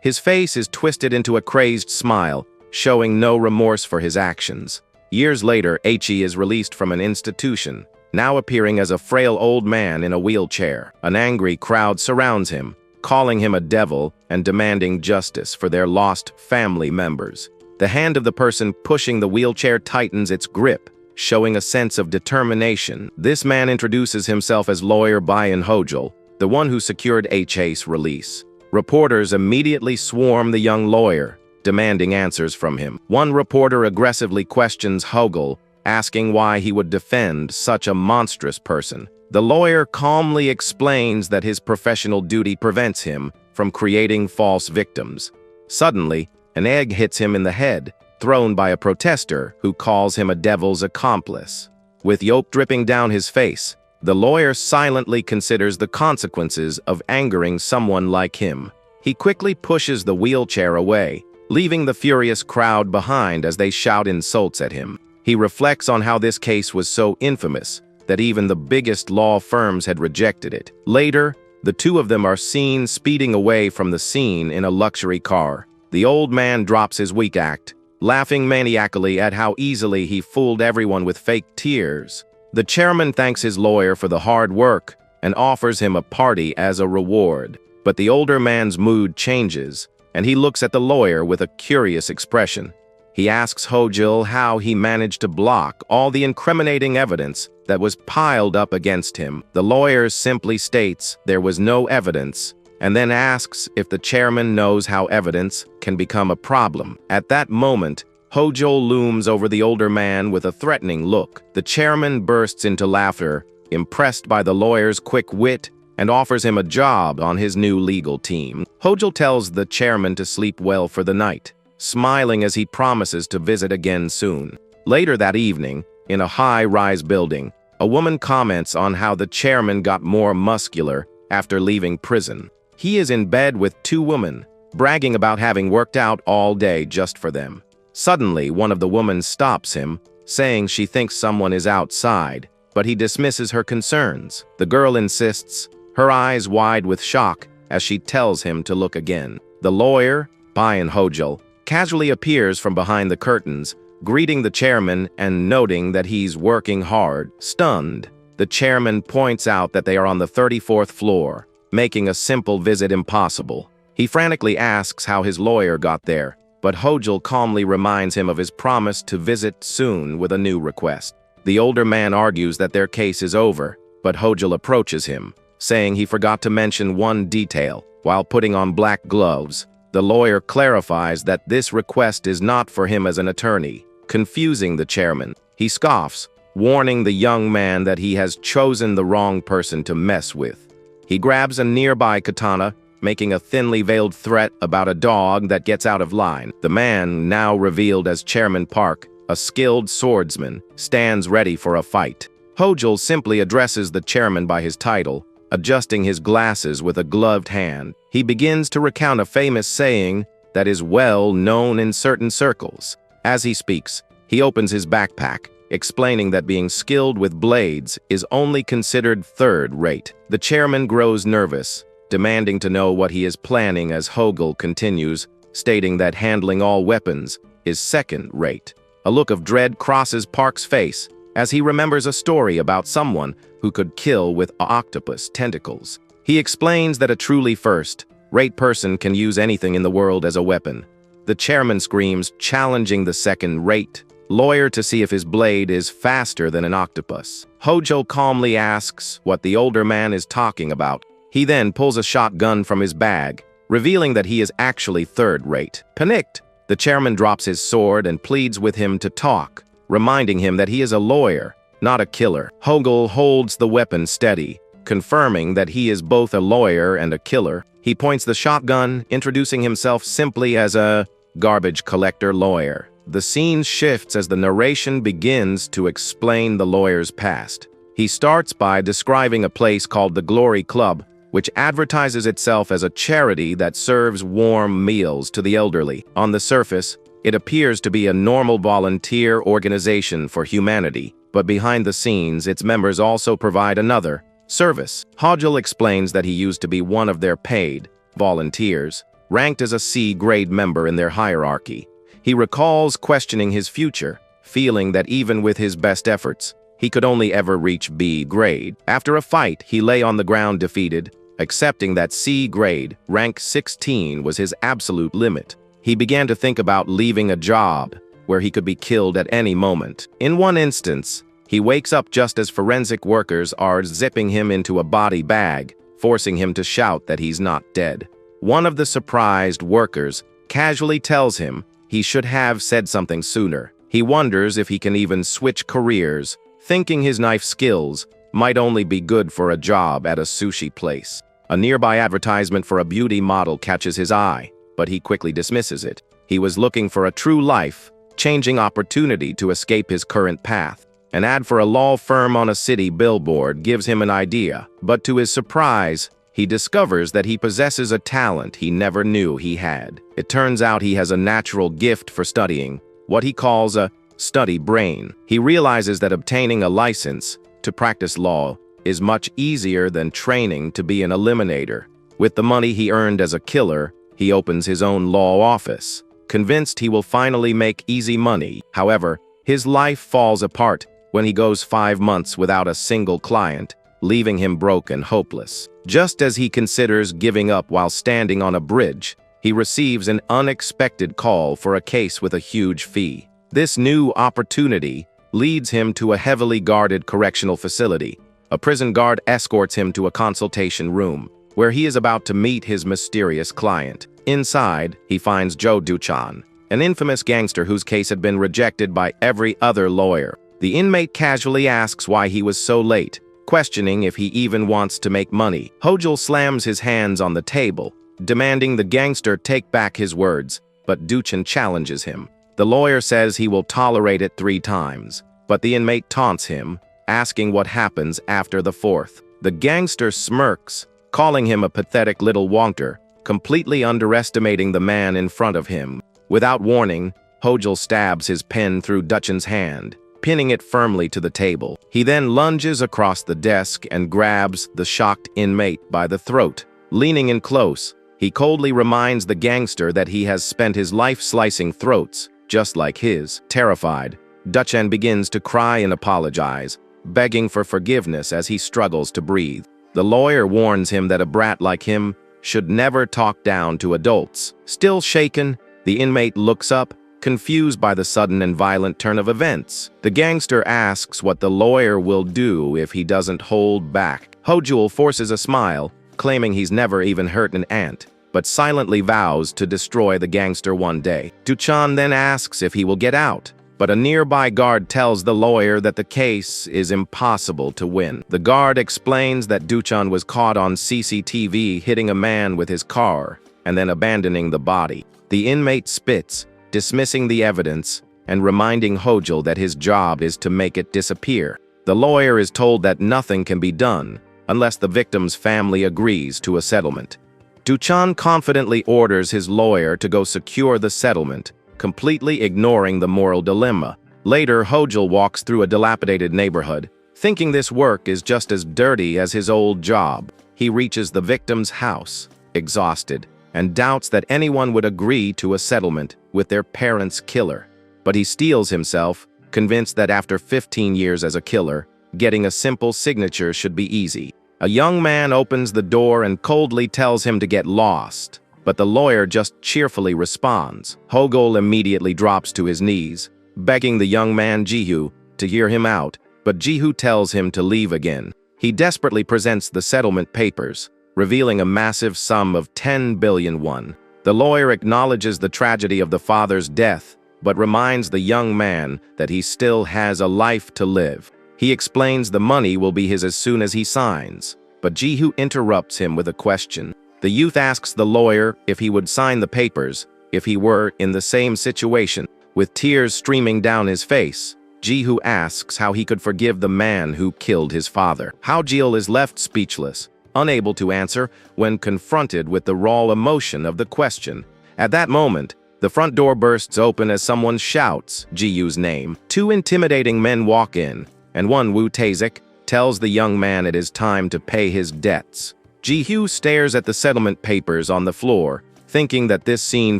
His face is twisted into a crazed smile, showing no remorse for his actions. Years later, Eiichi is released from an institution, now appearing as a frail old man in a wheelchair. An angry crowd surrounds him, calling him a devil and demanding justice for their lost family members. The hand of the person pushing the wheelchair tightens its grip, showing a sense of determination. This man introduces himself as lawyer Bayan Hojul, the one who secured Eiichi's release. Reporters immediately swarm the young lawyer, demanding answers from him. One reporter aggressively questions Hogel, asking why he would defend such a monstrous person. The lawyer calmly explains that his professional duty prevents him from creating false victims. Suddenly, an egg hits him in the head, thrown by a protester who calls him a devil's accomplice. With yolk dripping down his face, the lawyer silently considers the consequences of angering someone like him. He quickly pushes the wheelchair away, leaving the furious crowd behind as they shout insults at him. He reflects on how this case was so infamous that even the biggest law firms had rejected it. Later, the two of them are seen speeding away from the scene in a luxury car. The old man drops his weak act, laughing maniacally at how easily he fooled everyone with fake tears. The chairman thanks his lawyer for the hard work and offers him a party as a reward. But the older man's mood changes, and he looks at the lawyer with a curious expression. He asks Hojul how he managed to block all the incriminating evidence that was piled up against him. The lawyer simply states there was no evidence, and then asks if the chairman knows how evidence can become a problem. At that moment, Hojul looms over the older man with a threatening look. The chairman bursts into laughter, impressed by the lawyer's quick wit, and offers him a job on his new legal team. Hojul tells the chairman to sleep well for the night, smiling as he promises to visit again soon. Later that evening, in a high-rise building, a woman comments on how the chairman got more muscular after leaving prison. He is in bed with two women, bragging about having worked out all day just for them. Suddenly, one of the women stops him, saying she thinks someone is outside, but he dismisses her concerns. The girl insists, her eyes wide with shock, as she tells him to look again. The lawyer, Bayan Hojul, casually appears from behind the curtains, greeting the chairman and noting that he's working hard. Stunned, the chairman points out that they are on the 34th floor, making a simple visit impossible. He frantically asks how his lawyer got there, but Hojul calmly reminds him of his promise to visit soon with a new request. The older man argues that their case is over, but Hojul approaches him, saying he forgot to mention one detail. While putting on black gloves, the lawyer clarifies that this request is not for him as an attorney, confusing the chairman. He scoffs, warning the young man that he has chosen the wrong person to mess with. He grabs a nearby katana, making a thinly veiled threat about a dog that gets out of line. The man, now revealed as Chairman Park, a skilled swordsman, stands ready for a fight. Hojul simply addresses the chairman by his title, adjusting his glasses with a gloved hand. He begins to recount a famous saying that is well known in certain circles. As he speaks, he opens his backpack, explaining that being skilled with blades is only considered third-rate. The chairman grows nervous, demanding to know what he is planning as Hogel continues, stating that handling all weapons is second-rate. A look of dread crosses Park's face as he remembers a story about someone who could kill with octopus tentacles. He explains that a truly first-rate person can use anything in the world as a weapon. The chairman screams, challenging the second-rate lawyer to see if his blade is faster than an octopus. Hojul calmly asks what the older man is talking about. He then pulls a shotgun from his bag, revealing that he is actually third-rate. Panicked, the chairman drops his sword and pleads with him to talk, reminding him that he is a lawyer, not a killer. Hogel holds the weapon steady, confirming that he is both a lawyer and a killer. He points the shotgun, introducing himself simply as a garbage collector lawyer. The scene shifts as the narration begins to explain the lawyer's past. He starts by describing a place called the Glory Club, which advertises itself as a charity that serves warm meals to the elderly. On the surface, it appears to be a normal volunteer organization for humanity, but behind the scenes, its members also provide another service. Hojul explains that he used to be one of their paid volunteers, ranked as a C-grade member in their hierarchy. He recalls questioning his future, feeling that even with his best efforts, he could only ever reach B grade. After a fight, he lay on the ground defeated, accepting that C grade, rank 16, was his absolute limit. He began to think about leaving a job where he could be killed at any moment. In one instance, he wakes up just as forensic workers are zipping him into a body bag, forcing him to shout that he's not dead. One of the surprised workers casually tells him he should have said something sooner. He wonders if he can even switch careers, thinking his knife skills might only be good for a job at a sushi place. A nearby advertisement for a beauty model catches his eye, but he quickly dismisses it. He was looking for a true life-changing opportunity to escape his current path. An ad for a law firm on a city billboard gives him an idea, but to his surprise, he discovers that he possesses a talent he never knew he had. It turns out he has a natural gift for studying, what he calls a study brain. He realizes that obtaining a license to practice law is much easier than training to be an eliminator. With the money he earned as a killer, he opens his own law office, convinced he will finally make easy money. However, his life falls apart when he goes 5 months without a single client, leaving him broke and hopeless. Just as he considers giving up while standing on a bridge, he receives an unexpected call for a case with a huge fee. This new opportunity leads him to a heavily guarded correctional facility. A prison guard escorts him to a consultation room, where he is about to meet his mysterious client. Inside, he finds Joe Duchan, an infamous gangster whose case had been rejected by every other lawyer. The inmate casually asks why he was so late, questioning if he even wants to make money. Hojul slams his hands on the table, demanding the gangster take back his words, but Duchan challenges him. The lawyer says he will tolerate it 3 times, but the inmate taunts him, asking what happens after the 4th. The gangster smirks, calling him a pathetic little wonker, completely underestimating the man in front of him. Without warning, Hojul stabs his pen through Duchan's hand, pinning it firmly to the table. He then lunges across the desk and grabs the shocked inmate by the throat. Leaning in close, he coldly reminds the gangster that he has spent his life slicing throats, just like his. Terrified, Duchan begins to cry and apologize, begging for forgiveness as he struggles to breathe. The lawyer warns him that a brat like him should never talk down to adults. Still shaken, the inmate looks up, confused by the sudden and violent turn of events. The gangster asks what the lawyer will do if he doesn't hold back. Hojul forces a smile, claiming he's never even hurt an ant, but silently vows to destroy the gangster one day. Duchan then asks if he will get out, but a nearby guard tells the lawyer that the case is impossible to win. The guard explains that Duchan was caught on CCTV hitting a man with his car and then abandoning the body. The inmate spits, dismissing the evidence and reminding Hojul that his job is to make it disappear. The lawyer is told that nothing can be done unless the victim's family agrees to a settlement. Duchan confidently orders his lawyer to go secure the settlement, completely ignoring the moral dilemma. Later, Hojul walks through a dilapidated neighborhood, thinking this work is just as dirty as his old job. He reaches the victim's house, exhausted, and doubts that anyone would agree to a settlement with their parents' killer. But he steels himself, convinced that after 15 years as a killer, getting a simple signature should be easy. A young man opens the door and coldly tells him to get lost, but the lawyer just cheerfully responds. Hojul immediately drops to his knees, begging the young man Jihu to hear him out, but Jihu tells him to leave again. He desperately presents the settlement papers, revealing a massive sum of 10 billion won. The lawyer acknowledges the tragedy of the father's death, but reminds the young man that he still has a life to live. He explains the money will be his as soon as he signs, but Jihu interrupts him with a question. The youth asks the lawyer if he would sign the papers if he were in the same situation. With tears streaming down his face, Jihu asks how he could forgive the man who killed his father. Hojul is left speechless, unable to answer when confronted with the raw emotion of the question. At that moment, the front door bursts open as someone shouts Jihu's name. 2 intimidating men walk in, and one Wu Tazik tells the young man it is time to pay his debts. Jihu stares at the settlement papers on the floor, thinking that this scene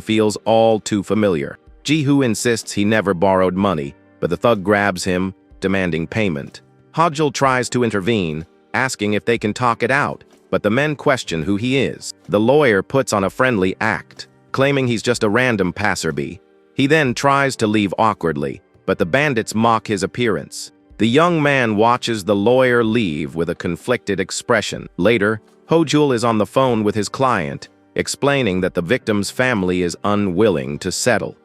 feels all too familiar. Ji-hoo insists he never borrowed money, but the thug grabs him, demanding payment. Hojul tries to intervene, asking if they can talk it out, but the men question who he is. The lawyer puts on a friendly act, claiming he's just a random passerby. He then tries to leave awkwardly, but the bandits mock his appearance. The young man watches the lawyer leave with a conflicted expression. Later, Hojul is on the phone with his client, explaining that the victim's family is unwilling to settle.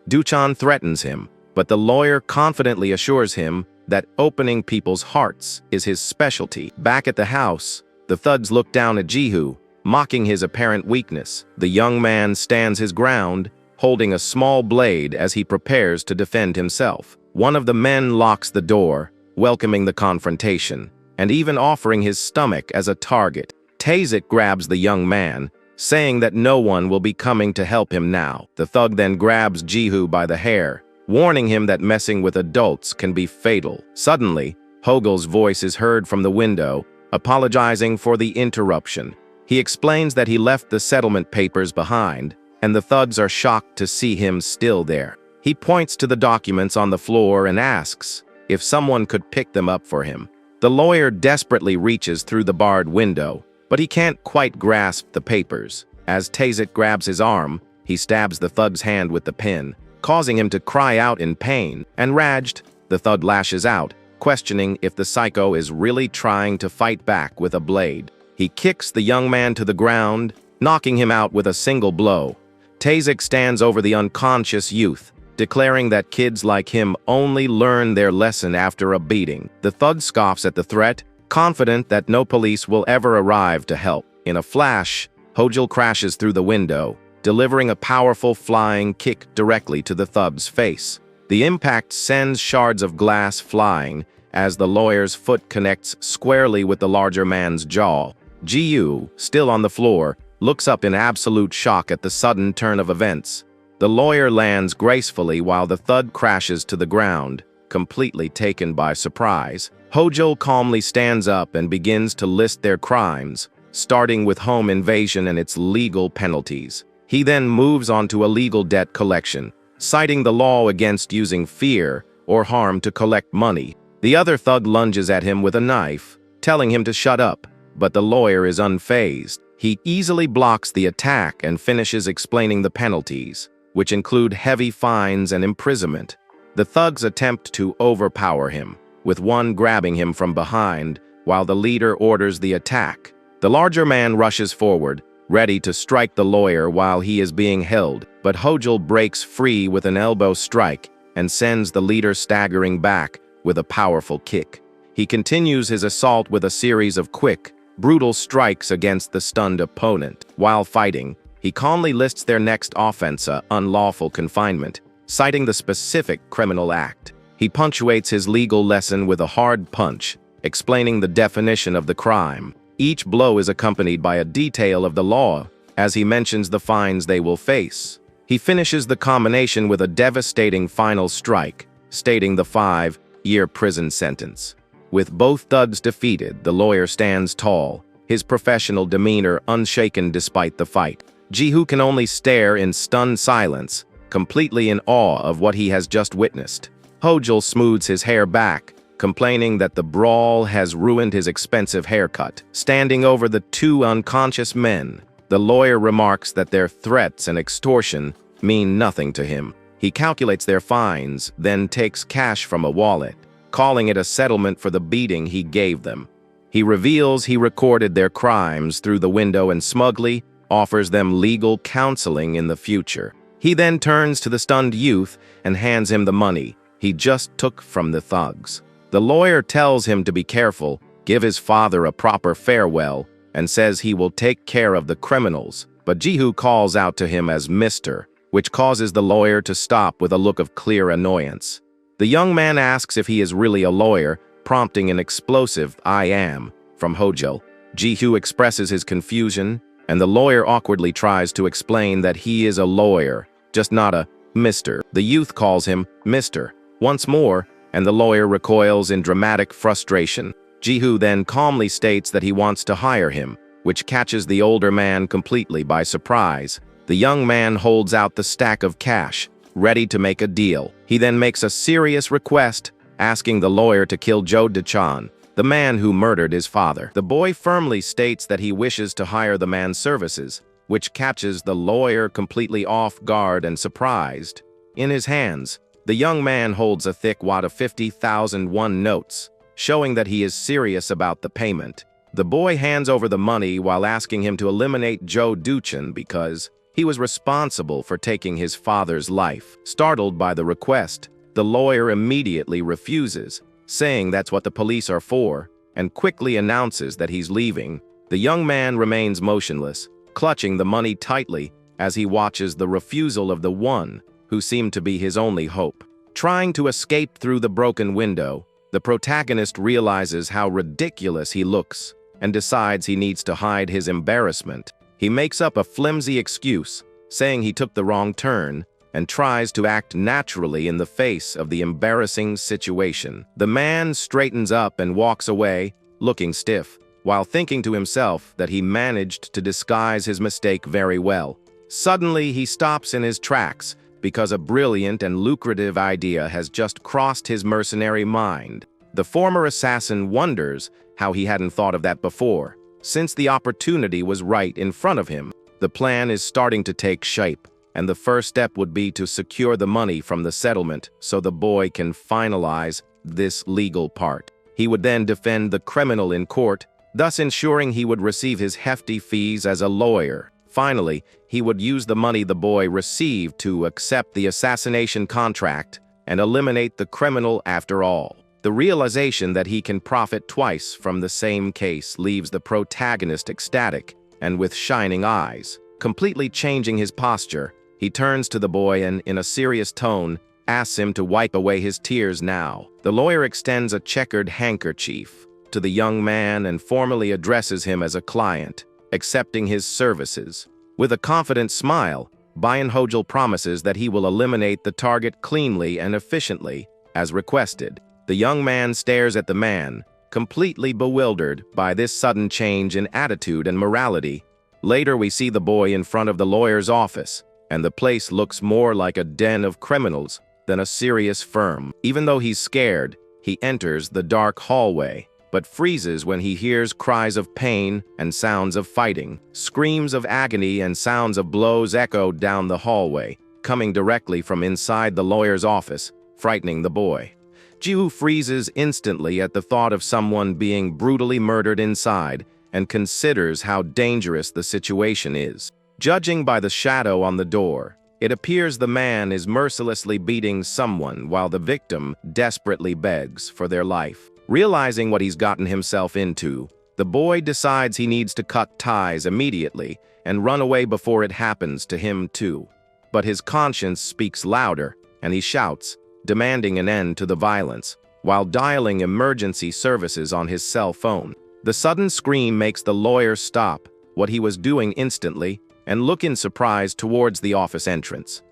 Duchan threatens him, but the lawyer confidently assures him that opening people's hearts is his specialty. Back at the house, the thugs look down at Ji-hoo, mocking his apparent weakness. The young man stands his ground, holding a small blade as he prepares to defend himself. One of the men locks the door, welcoming the confrontation, and even offering his stomach as a target. Tazik grabs the young man, saying that no one will be coming to help him now. The thug then grabs Ji-hoo by the hair, warning him that messing with adults can be fatal. Suddenly, Hogul's voice is heard from the window, apologizing for the interruption. He explains that he left the settlement papers behind, and the thugs are shocked to see him still there. He points to the documents on the floor and asks if someone could pick them up for him. The lawyer desperately reaches through the barred window, but he can't quite grasp the papers. As Tazik grabs his arm, he stabs the thug's hand with the pin, causing him to cry out in pain. Enraged, the thug lashes out, questioning if the psycho is really trying to fight back with a blade. He kicks the young man to the ground, knocking him out with a single blow. Tazik stands over the unconscious youth, declaring that kids like him only learn their lesson after a beating. The thug scoffs at the threat, confident that no police will ever arrive to help. In a flash, Hojul crashes through the window, delivering a powerful flying kick directly to the thug's face. The impact sends shards of glass flying as the lawyer's foot connects squarely with the larger man's jaw. Ji-hoo, still on the floor, looks up in absolute shock at the sudden turn of events. The lawyer lands gracefully while the thug crashes to the ground, completely taken by surprise. Hojul calmly stands up and begins to list their crimes, starting with home invasion and its legal penalties. He then moves on to illegal debt collection, citing the law against using fear or harm to collect money. The other thug lunges at him with a knife, telling him to shut up, but the lawyer is unfazed. He easily blocks the attack and finishes explaining the penalties, which include heavy fines and imprisonment. The thugs attempt to overpower him, with one grabbing him from behind, while the leader orders the attack. The larger man rushes forward, ready to strike the lawyer while he is being held, but Hojul breaks free with an elbow strike and sends the leader staggering back with a powerful kick. He continues his assault with a series of quick, brutal strikes against the stunned opponent. While fighting, he calmly lists their next offense, unlawful confinement, citing the specific criminal act. He punctuates his legal lesson with a hard punch, explaining the definition of the crime. Each blow is accompanied by a detail of the law, as he mentions the fines they will face. He finishes the combination with a devastating final strike, stating the 5-year prison sentence. With both thugs defeated, the lawyer stands tall, his professional demeanor unshaken despite the fight. Ji-hoo can only stare in stunned silence, completely in awe of what he has just witnessed. Hojul smooths his hair back, complaining that the brawl has ruined his expensive haircut. Standing over the two unconscious men, the lawyer remarks that their threats and extortion mean nothing to him. He calculates their fines, then takes cash from a wallet, calling it a settlement for the beating he gave them. He reveals he recorded their crimes through the window and smugly offers them legal counseling in the future. He then turns to the stunned youth and hands him the money he just took from the thugs. The lawyer tells him to be careful, give his father a proper farewell, and says he will take care of the criminals, but Ji-hoo calls out to him as Mr., which causes the lawyer to stop with a look of clear annoyance. The young man asks if he is really a lawyer, prompting an explosive "I am" from Hojul. Ji-hoo expresses his confusion, and the lawyer awkwardly tries to explain that he is a lawyer, just not a Mr. The youth calls him Mr. once more, and the lawyer recoils in dramatic frustration. Ji-hoo then calmly states that he wants to hire him, which catches the older man completely by surprise. The young man holds out the stack of cash, ready to make a deal. He then makes a serious request, asking the lawyer to kill Joe DeChan, the man who murdered his father. The boy firmly states that he wishes to hire the man's services, which catches the lawyer completely off guard and surprised. In his hands, the young man holds a thick wad of 50,000 won notes, showing that he is serious about the payment. The boy hands over the money while asking him to eliminate Joe DeChan because he was responsible for taking his father's life. Startled by the request, the lawyer immediately refuses, saying that's what the police are for, and quickly announces that he's leaving. The young man remains motionless, clutching the money tightly as he watches the refusal of the one who seemed to be his only hope. Trying to escape through the broken window, the protagonist realizes how ridiculous he looks and decides he needs to hide his embarrassment. He makes up a flimsy excuse, saying he took the wrong turn, and tries to act naturally in the face of the embarrassing situation. The man straightens up and walks away, looking stiff, while thinking to himself that he managed to disguise his mistake very well. Suddenly, he stops in his tracks because a brilliant and lucrative idea has just crossed his mercenary mind. The former assassin wonders how he hadn't thought of that before, since the opportunity was right in front of him. The plan is starting to take shape, and the first step would be to secure the money from the settlement so the boy can finalize this legal part. He would then defend the criminal in court, thus ensuring he would receive his hefty fees as a lawyer. Finally, he would use the money the boy received to accept the assassination contract and eliminate the criminal after all. The realization that he can profit twice from the same case leaves the protagonist ecstatic and with shining eyes. Completely changing his posture, he turns to the boy and, in a serious tone, asks him to wipe away his tears now. The lawyer extends a checkered handkerchief to the young man and formally addresses him as a client, accepting his services. With a confident smile, Bayan Hojil promises that he will eliminate the target cleanly and efficiently, as requested. The young man stares at the man, completely bewildered by this sudden change in attitude and morality. Later, we see the boy in front of the lawyer's office, and the place looks more like a den of criminals than a serious firm. Even though he's scared, he enters the dark hallway, but freezes when he hears cries of pain and sounds of fighting. Screams of agony and sounds of blows echoed down the hallway, coming directly from inside the lawyer's office, frightening the boy. Jiwoo freezes instantly at the thought of someone being brutally murdered inside and considers how dangerous the situation is. Judging by the shadow on the door, it appears the man is mercilessly beating someone while the victim desperately begs for their life. Realizing what he's gotten himself into, the boy decides he needs to cut ties immediately and run away before it happens to him too. But his conscience speaks louder, and he shouts, demanding an end to the violence, while dialing emergency services on his cell phone. The sudden scream makes the lawyer stop what he was doing instantly and look in surprise towards the office entrance.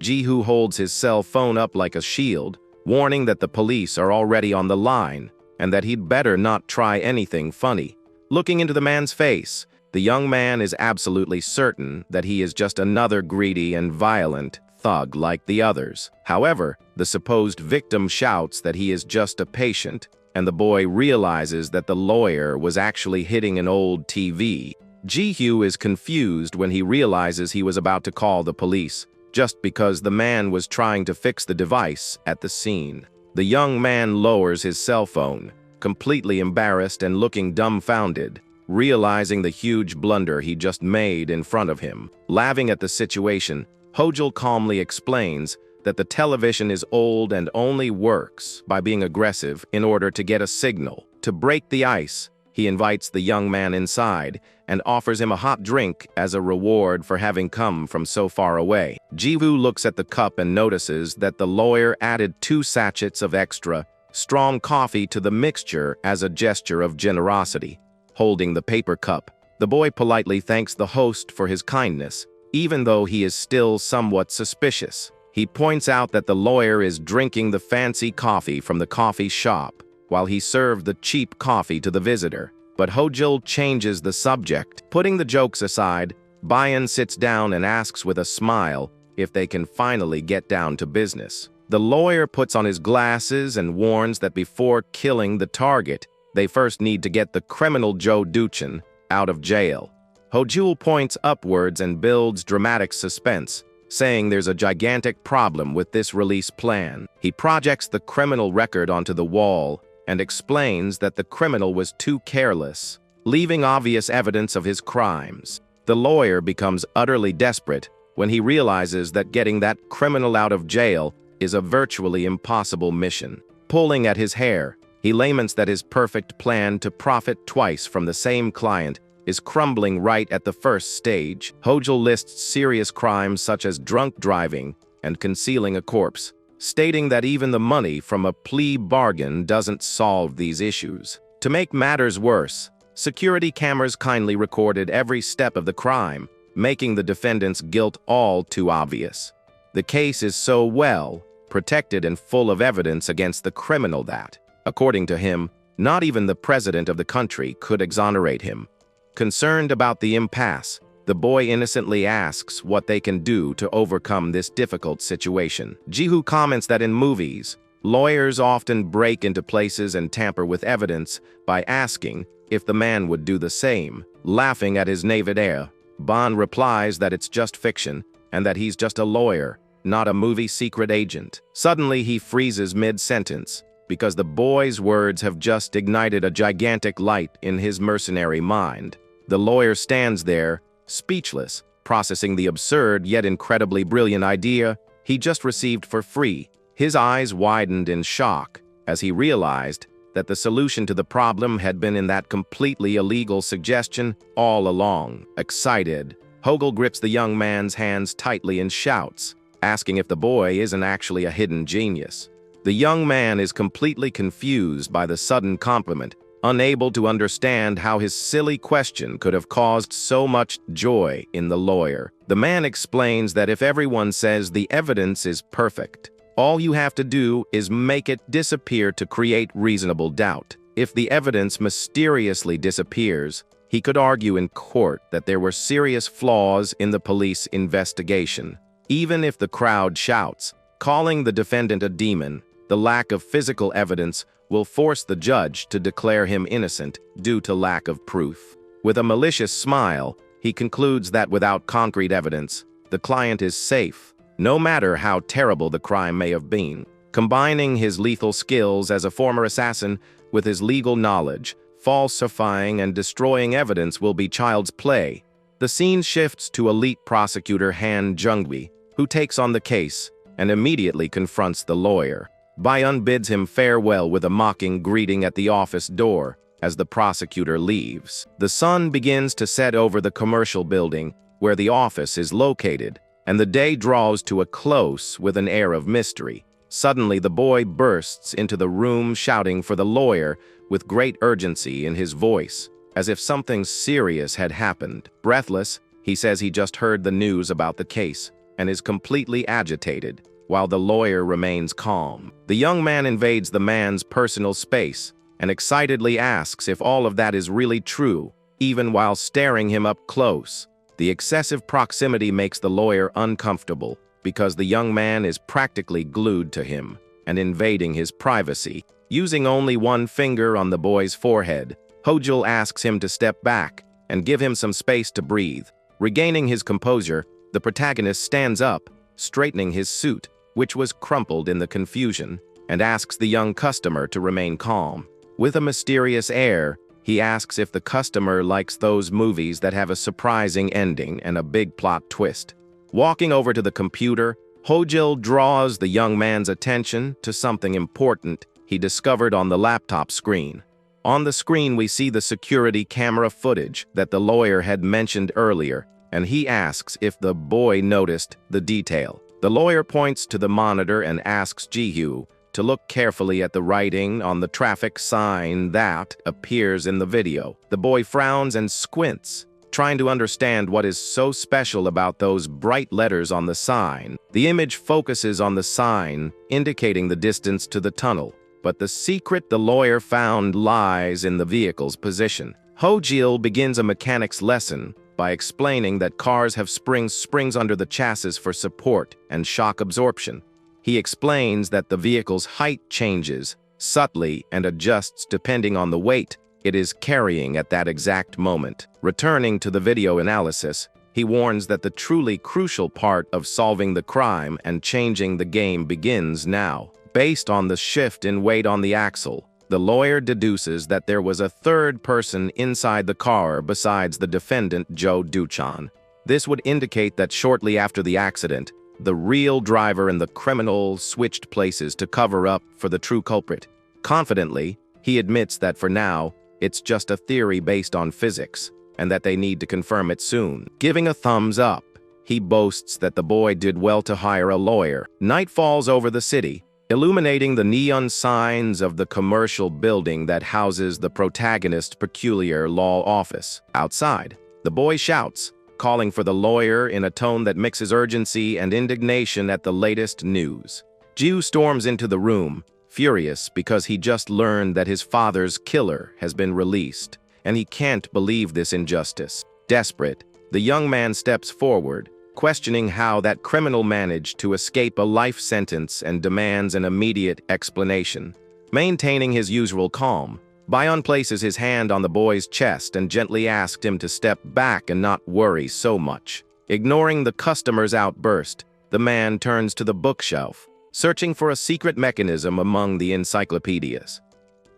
Jiwoo holds his cell phone up like a shield, warning that the police are already on the line and that he'd better not try anything funny. Looking into the man's face, the young man is absolutely certain that he is just another greedy and violent thug like the others. However, the supposed victim shouts that he is just a patient, and the boy realizes that the lawyer was actually hitting an old TV. Jiwoo is confused when he realizes he was about to call the police, just because the man was trying to fix the device at the scene. The young man lowers his cell phone, completely embarrassed and looking dumbfounded, realizing the huge blunder he just made in front of him. Laughing at the situation, Hojil calmly explains that the television is old and only works by being aggressive in order to get a signal. To break the ice, he invites the young man inside and offers him a hot drink as a reward for having come from so far away. Jiwoo looks at the cup and notices that the lawyer added 2 sachets of extra, strong coffee to the mixture as a gesture of generosity. Holding the paper cup, the boy politely thanks the host for his kindness, even though he is still somewhat suspicious. He points out that the lawyer is drinking the fancy coffee from the coffee shop, while he served the cheap coffee to the visitor. But Hojil changes the subject. Putting the jokes aside, Bayan sits down and asks with a smile if they can finally get down to business. The lawyer puts on his glasses and warns that before killing the target, they first need to get the criminal Joe Duchin out of jail. Hojul points upwards and builds dramatic suspense, saying there's a gigantic problem with this release plan. He projects the criminal record onto the wall and explains that the criminal was too careless, leaving obvious evidence of his crimes. The lawyer becomes utterly desperate when he realizes that getting that criminal out of jail is a virtually impossible mission. Pulling at his hair, he laments that his perfect plan to profit twice from the same client is crumbling right at the first stage. Hojul lists serious crimes such as drunk driving and concealing a corpse, stating that even the money from a plea bargain doesn't solve these issues. To make matters worse, security cameras kindly recorded every step of the crime, making the defendant's guilt all too obvious. The case is so well protected and full of evidence against the criminal that, according to him, not even the president of the country could exonerate him. Concerned about the impasse, the boy innocently asks what they can do to overcome this difficult situation. Jihu comments that in movies, lawyers often break into places and tamper with evidence by asking if the man would do the same. Laughing at his naivete, Ban replies that it's just fiction and that he's just a lawyer, not a movie secret agent. Suddenly he freezes mid-sentence because the boy's words have just ignited a gigantic light in his mercenary mind. The lawyer stands there, speechless, processing the absurd yet incredibly brilliant idea he just received for free. His eyes widened in shock as he realized that the solution to the problem had been in that completely illegal suggestion all along. Excited, Hogel grips the young man's hands tightly and shouts, asking if the boy isn't actually a hidden genius. The young man is completely confused by the sudden compliment, unable to understand how his silly question could have caused so much joy in the lawyer. The man explains that if everyone says the evidence is perfect, all you have to do is make it disappear to create reasonable doubt. If the evidence mysteriously disappears, he could argue in court that there were serious flaws in the police investigation. Even if the crowd shouts, calling the defendant a demon, the lack of physical evidence will force the judge to declare him innocent due to lack of proof. With a malicious smile, he concludes that without concrete evidence, the client is safe, no matter how terrible the crime may have been. Combining his lethal skills as a former assassin with his legal knowledge, falsifying and destroying evidence will be child's play. The scene shifts to elite prosecutor Han Jungwi, who takes on the case and immediately confronts the lawyer. Bayan bids him farewell with a mocking greeting at the office door as the prosecutor leaves. The sun begins to set over the commercial building where the office is located, and the day draws to a close with an air of mystery. Suddenly, the boy bursts into the room shouting for the lawyer with great urgency in his voice, as if something serious had happened. Breathless, he says he just heard the news about the case and is completely agitated, while the lawyer remains calm. The young man invades the man's personal space and excitedly asks if all of that is really true, even while staring him up close. The excessive proximity makes the lawyer uncomfortable because the young man is practically glued to him and invading his privacy. Using only one finger on the boy's forehead, Hojul asks him to step back and give him some space to breathe. Regaining his composure, the protagonist stands up, straightening his suit, which was crumpled in the confusion, and asks the young customer to remain calm. With a mysterious air, he asks if the customer likes those movies that have a surprising ending and a big plot twist. Walking over to the computer, Hojul draws the young man's attention to something important he discovered on the laptop screen. On the screen, we see the security camera footage that the lawyer had mentioned earlier, and he asks if the boy noticed the detail. The lawyer points to the monitor and asks Jihu to look carefully at the writing on the traffic sign that appears in the video. The boy frowns and squints, trying to understand what is so special about those bright letters on the sign. The image focuses on the sign, indicating the distance to the tunnel, but the secret the lawyer found lies in the vehicle's position. Hojul begins a mechanics lesson by explaining that cars have springs under the chassis for support and shock absorption. He explains that the vehicle's height changes subtly and adjusts depending on the weight it is carrying at that exact moment. Returning to the video analysis, he warns that the truly crucial part of solving the crime and changing the game begins now. Based on the shift in weight on the axle, the lawyer deduces that there was a third person inside the car besides the defendant, Joe Duchan. This would indicate that shortly after the accident, the real driver and the criminal switched places to cover up for the true culprit. Confidently, he admits that for now, it's just a theory based on physics, and that they need to confirm it soon. Giving a thumbs up, he boasts that the boy did well to hire a lawyer. Night falls over the city, illuminating the neon signs of the commercial building that houses the protagonist's peculiar law office. Outside, the boy shouts, calling for the lawyer in a tone that mixes urgency and indignation at the latest news. Jiu storms into the room, furious because he just learned that his father's killer has been released, and he can't believe this injustice. Desperate, the young man steps forward, questioning how that criminal managed to escape a life sentence and demands an immediate explanation. Maintaining his usual calm, Bion places his hand on the boy's chest and gently asked him to step back and not worry so much. Ignoring the customer's outburst, the man turns to the bookshelf, searching for a secret mechanism among the encyclopedias.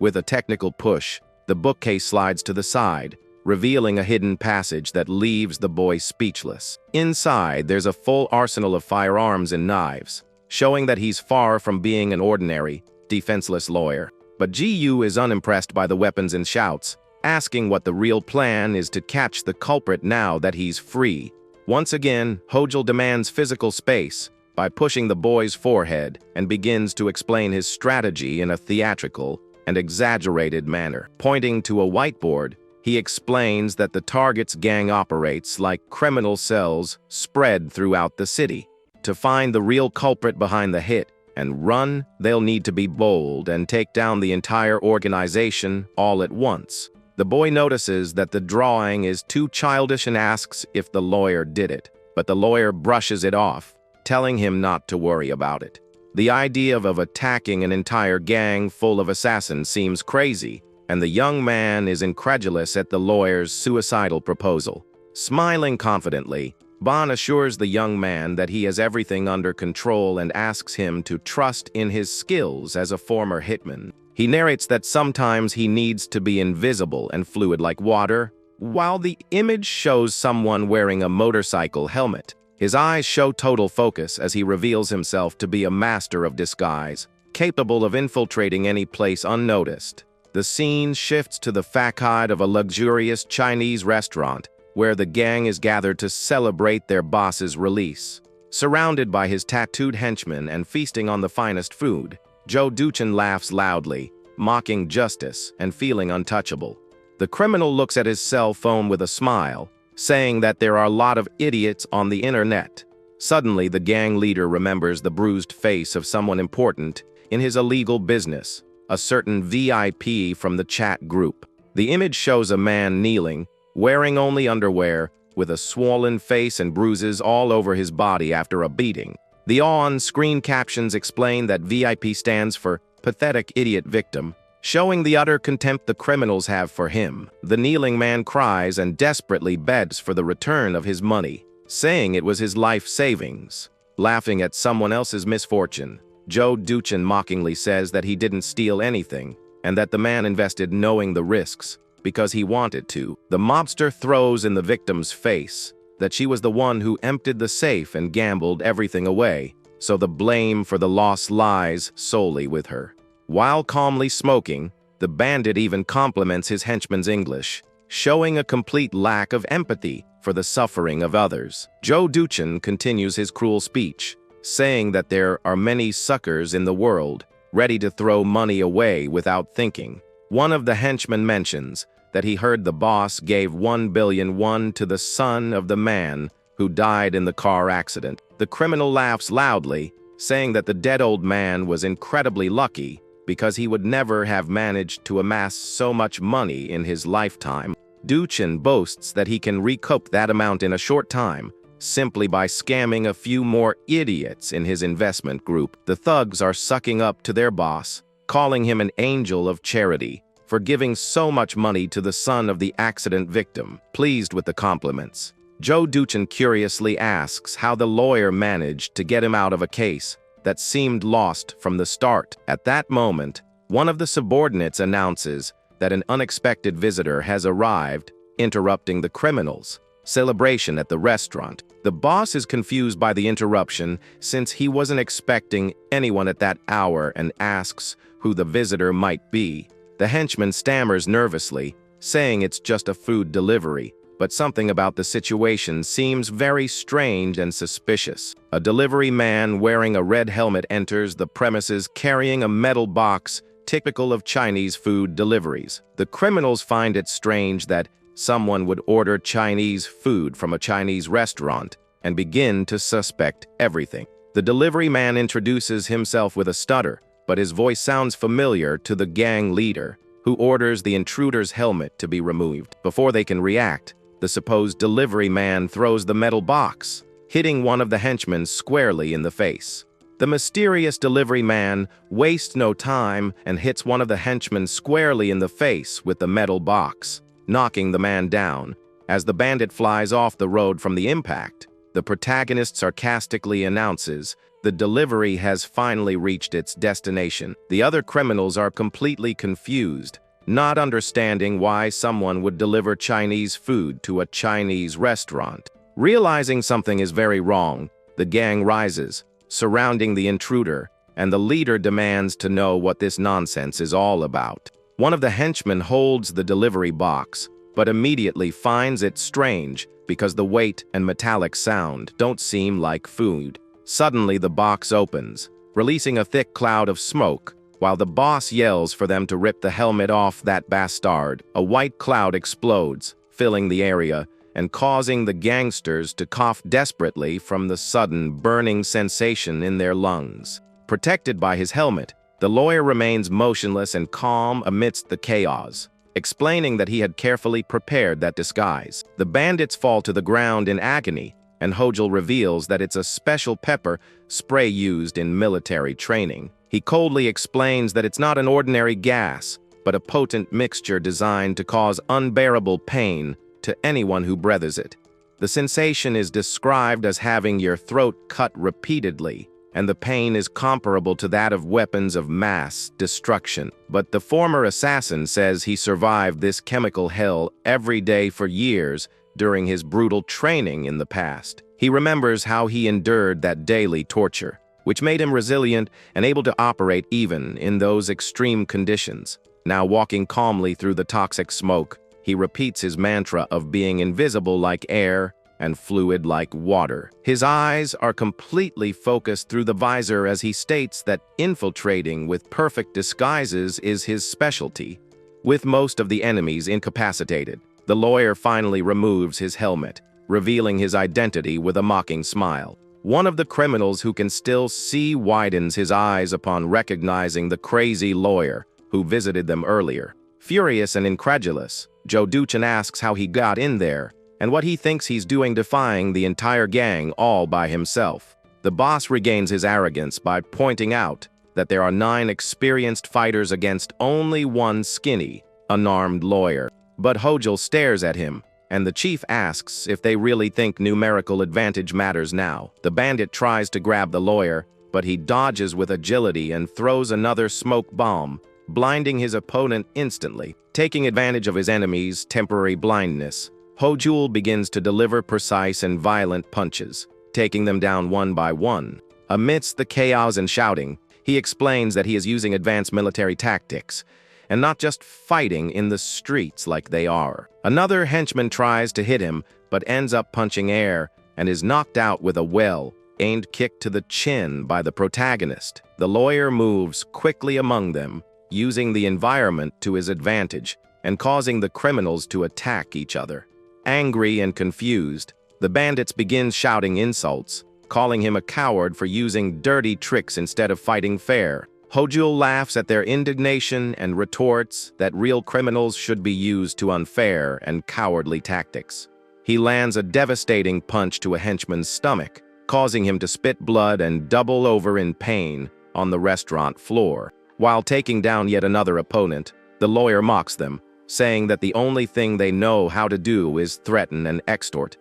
With a technical push, the bookcase slides to the side, revealing a hidden passage that leaves the boy speechless. Inside, there's a full arsenal of firearms and knives, showing that he's far from being an ordinary, defenseless lawyer. But Jiu is unimpressed by the weapons and shouts, asking what the real plan is to catch the culprit now that he's free. Once again, Hojil demands physical space by pushing the boy's forehead and begins to explain his strategy in a theatrical and exaggerated manner. Pointing to a whiteboard, he explains that the target's gang operates like criminal cells spread throughout the city. To find the real culprit behind the hit and run, they'll need to be bold and take down the entire organization all at once. The boy notices that the drawing is too childish and asks if the lawyer did it, but the lawyer brushes it off, telling him not to worry about it. The idea of attacking an entire gang full of assassins seems crazy, and the young man is incredulous at the lawyer's suicidal proposal. Smiling confidently, Bon assures the young man that he has everything under control and asks him to trust in his skills as a former hitman. He narrates that sometimes he needs to be invisible and fluid like water, while the image shows someone wearing a motorcycle helmet. His eyes show total focus as he reveals himself to be a master of disguise, capable of infiltrating any place unnoticed. The scene shifts to the facade of a luxurious Chinese restaurant, where the gang is gathered to celebrate their boss's release. Surrounded by his tattooed henchmen and feasting on the finest food, Joe Duchan laughs loudly, mocking justice and feeling untouchable. The criminal looks at his cell phone with a smile, saying that there are a lot of idiots on the internet. Suddenly, the gang leader remembers the bruised face of someone important in his illegal business, a certain VIP from the chat group. The image shows a man kneeling, wearing only underwear, with a swollen face and bruises all over his body after a beating. The on-screen captions explain that VIP stands for Pathetic Idiot Victim, showing the utter contempt the criminals have for him. The kneeling man cries and desperately begs for the return of his money, saying it was his life savings. Laughing at someone else's misfortune, Joe Duchan mockingly says that he didn't steal anything, and that the man invested knowing the risks, because he wanted to. The mobster throws in the victim's face that she was the one who emptied the safe and gambled everything away, so the blame for the loss lies solely with her. While calmly smoking, the bandit even compliments his henchman's English, showing a complete lack of empathy for the suffering of others. Joe Duchan continues his cruel speech, saying that there are many suckers in the world, ready to throw money away without thinking. One of the henchmen mentions that he heard the boss gave 1 billion won to the son of the man who died in the car accident. The criminal laughs loudly, saying that the dead old man was incredibly lucky because he would never have managed to amass so much money in his lifetime. Duchin boasts that he can recoup that amount in a short time, simply by scamming a few more idiots in his investment group. The thugs are sucking up to their boss, calling him an angel of charity for giving so much money to the son of the accident victim. Pleased with the compliments, Joe Duchin curiously asks how the lawyer managed to get him out of a case that seemed lost from the start. At that moment, one of the subordinates announces that an unexpected visitor has arrived, interrupting the criminals' celebration at the restaurant. The boss is confused by the interruption since he wasn't expecting anyone at that hour and asks who the visitor might be. The henchman stammers nervously, saying it's just a food delivery, but something about the situation seems very strange and suspicious. A delivery man wearing a red helmet enters the premises carrying a metal box typical of Chinese food deliveries. The criminals find it strange that someone would order Chinese food from a Chinese restaurant and begin to suspect everything. The delivery man introduces himself with a stutter, but his voice sounds familiar to the gang leader, who orders the intruder's helmet to be removed. Before they can react, the supposed delivery man throws the metal box, hitting one of the henchmen squarely in the face. The mysterious delivery man wastes no time and hits one of the henchmen squarely in the face with the metal box, knocking the man down. As the bandit flies off the road from the impact, the protagonist sarcastically announces the delivery has finally reached its destination. The other criminals are completely confused, not understanding why someone would deliver Chinese food to a Chinese restaurant. Realizing something is very wrong, the gang rises, surrounding the intruder, and the leader demands to know what this nonsense is all about. One of the henchmen holds the delivery box, but immediately finds it strange because the weight and metallic sound don't seem like food. Suddenly, the box opens, releasing a thick cloud of smoke. While the boss yells for them to rip the helmet off that bastard, a white cloud explodes, filling the area and causing the gangsters to cough desperately from the sudden burning sensation in their lungs. Protected by his helmet, the lawyer remains motionless and calm amidst the chaos, explaining that he had carefully prepared that disguise. The bandits fall to the ground in agony, and Hojul reveals that it's a special pepper spray used in military training. He coldly explains that it's not an ordinary gas, but a potent mixture designed to cause unbearable pain to anyone who breathes it. The sensation is described as having your throat cut repeatedly, and the pain is comparable to that of weapons of mass destruction. But the former assassin says he survived this chemical hell every day for years during his brutal training in the past. He remembers how he endured that daily torture, which made him resilient and able to operate even in those extreme conditions. Now walking calmly through the toxic smoke, he repeats his mantra of being invisible like air and fluid like water. His eyes are completely focused through the visor as he states that infiltrating with perfect disguises is his specialty. With most of the enemies incapacitated, the lawyer finally removes his helmet, revealing his identity with a mocking smile. One of the criminals who can still see widens his eyes upon recognizing the crazy lawyer who visited them earlier. Furious and incredulous, Joe Duchin asks how he got in there and what he thinks he's doing defying the entire gang all by himself. The boss regains his arrogance by pointing out that there are 9 experienced fighters against only one skinny, unarmed lawyer. But Hojul stares at him, and the chief asks if they really think numerical advantage matters now. The bandit tries to grab the lawyer, but he dodges with agility and throws another smoke bomb, blinding his opponent instantly. Taking advantage of his enemy's temporary blindness, Hojul begins to deliver precise and violent punches, taking them down one by one. Amidst the chaos and shouting, he explains that he is using advanced military tactics, and not just fighting in the streets like they are. Another henchman tries to hit him, but ends up punching air and is knocked out with a well-aimed kick to the chin by the protagonist. The lawyer moves quickly among them, using the environment to his advantage and causing the criminals to attack each other. Angry and confused, the bandits begin shouting insults, calling him a coward for using dirty tricks instead of fighting fair. Hojul laughs at their indignation and retorts that real criminals should be used to unfair and cowardly tactics. He lands a devastating punch to a henchman's stomach, causing him to spit blood and double over in pain on the restaurant floor. While taking down yet another opponent, the lawyer mocks them, saying that the only thing they know how to do is threaten and extort.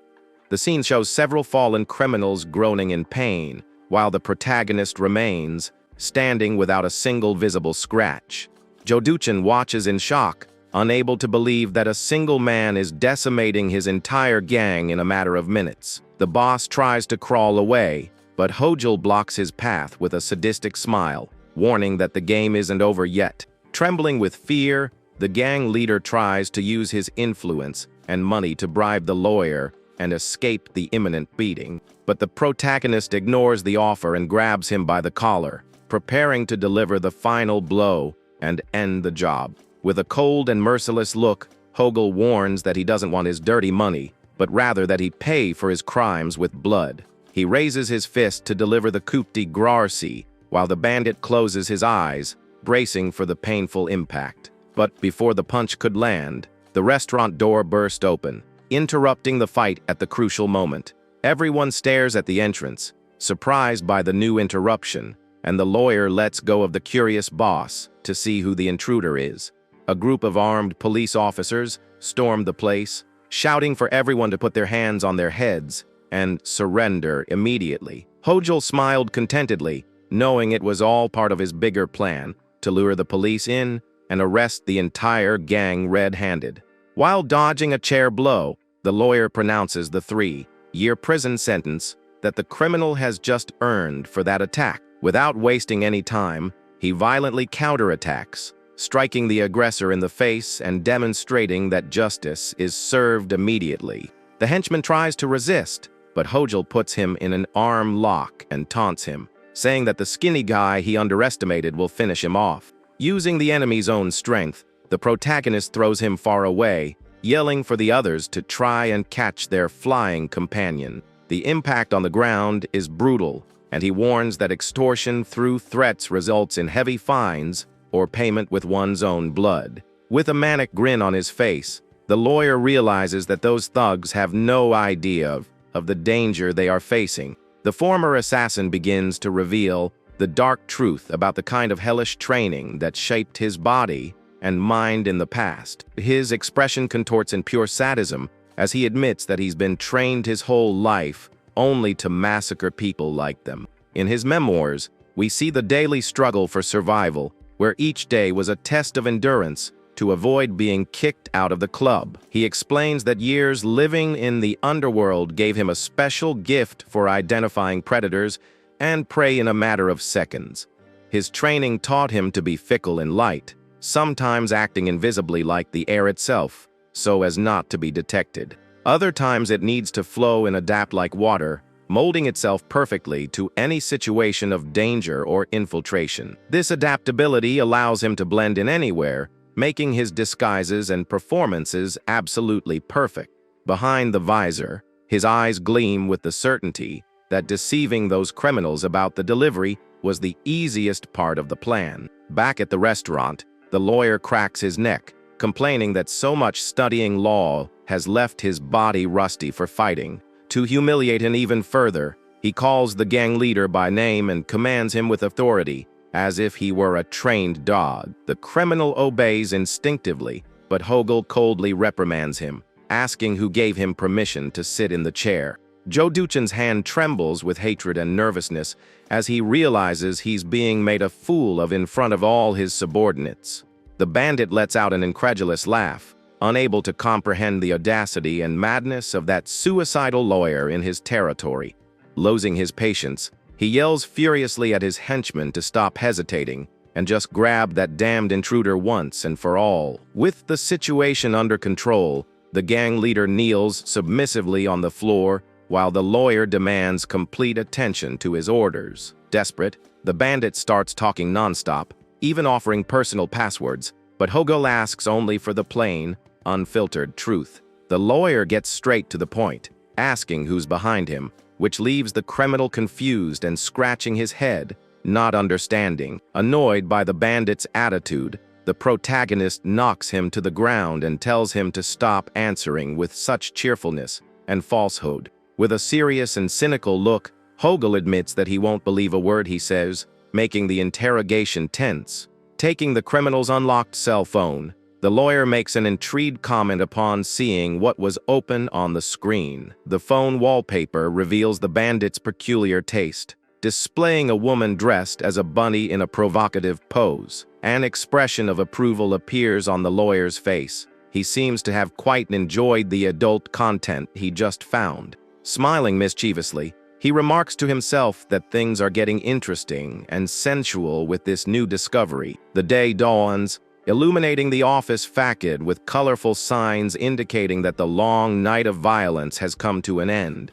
The scene shows several fallen criminals groaning in pain, while the protagonist remains, standing without a single visible scratch. Joduchin watches in shock, unable to believe that a single man is decimating his entire gang in a matter of minutes. The boss tries to crawl away, but Hojul blocks his path with a sadistic smile, warning that the game isn't over yet. Trembling with fear, the gang leader tries to use his influence and money to bribe the lawyer and escape the imminent beating. But the protagonist ignores the offer and grabs him by the collar, preparing to deliver the final blow and end the job. With a cold and merciless look, Hogel warns that he doesn't want his dirty money, but rather that he pay for his crimes with blood. He raises his fist to deliver the coup de grace, while the bandit closes his eyes, bracing for the painful impact. But before the punch could land, the restaurant door burst open, interrupting the fight at the crucial moment. Everyone stares at the entrance, surprised by the new interruption, and the lawyer lets go of the curious boss to see who the intruder is. A group of armed police officers stormed the place, shouting for everyone to put their hands on their heads and surrender immediately. Hojul smiled contentedly, knowing it was all part of his bigger plan to lure the police in and arrest the entire gang red-handed. While dodging a chair blow, the lawyer pronounces the 3-year prison sentence that the criminal has just earned for that attack. Without wasting any time, he violently counterattacks, striking the aggressor in the face and demonstrating that justice is served immediately. The henchman tries to resist, but Hojul puts him in an arm lock and taunts him, saying that the skinny guy he underestimated will finish him off. Using the enemy's own strength, the protagonist throws him far away, yelling for the others to try and catch their flying companion. The impact on the ground is brutal, and he warns that extortion through threats results in heavy fines or payment with one's own blood. With a manic grin on his face, the lawyer realizes that those thugs have no idea of the danger they are facing. The former assassin begins to reveal the dark truth about the kind of hellish training that shaped his body and mind in the past. His expression contorts in pure sadism as he admits that he's been trained his whole life only to massacre people like them. In his memoirs, we see the daily struggle for survival, where each day was a test of endurance to avoid being kicked out of the club. He explains that years living in the underworld gave him a special gift for identifying predators and prey in a matter of seconds. His training taught him to be fickle in light, sometimes acting invisibly like the air itself, so as not to be detected. Other times it needs to flow and adapt like water, molding itself perfectly to any situation of danger or infiltration. This adaptability allows him to blend in anywhere, making his disguises and performances absolutely perfect. Behind the visor, his eyes gleam with the certainty that deceiving those criminals about the delivery was the easiest part of the plan. Back at the restaurant, the lawyer cracks his neck, complaining that so much studying law has left his body rusty for fighting. To humiliate him even further, he calls the gang leader by name and commands him with authority, as if he were a trained dog. The criminal obeys instinctively, but Hogel coldly reprimands him, asking who gave him permission to sit in the chair. Joduchin's hand trembles with hatred and nervousness as he realizes he's being made a fool of in front of all his subordinates. The bandit lets out an incredulous laugh, unable to comprehend the audacity and madness of that suicidal lawyer in his territory. Losing his patience, he yells furiously at his henchmen to stop hesitating and just grab that damned intruder once and for all. With the situation under control, the gang leader kneels submissively on the floor while the lawyer demands complete attention to his orders. Desperate, the bandit starts talking nonstop, even offering personal passwords, but Hogel asks only for the plain, unfiltered truth. The lawyer gets straight to the point, asking who's behind him, which leaves the criminal confused and scratching his head not understanding. Annoyed by the bandit's attitude, the protagonist knocks him to the ground and tells him to stop answering with such cheerfulness and falsehood. With a serious and cynical look, Hogel admits that he won't believe a word he says, making the interrogation tense. Taking the criminal's unlocked cell phone, the lawyer makes an intrigued comment upon seeing what was open on the screen. The phone wallpaper reveals the bandit's peculiar taste, displaying a woman dressed as a bunny in a provocative pose. An expression of approval appears on the lawyer's face. He seems to have quite enjoyed the adult content he just found. Smiling mischievously, he remarks to himself that things are getting interesting and sensual with this new discovery. The day dawns, illuminating the office facade with colorful signs indicating that the long night of violence has come to an end.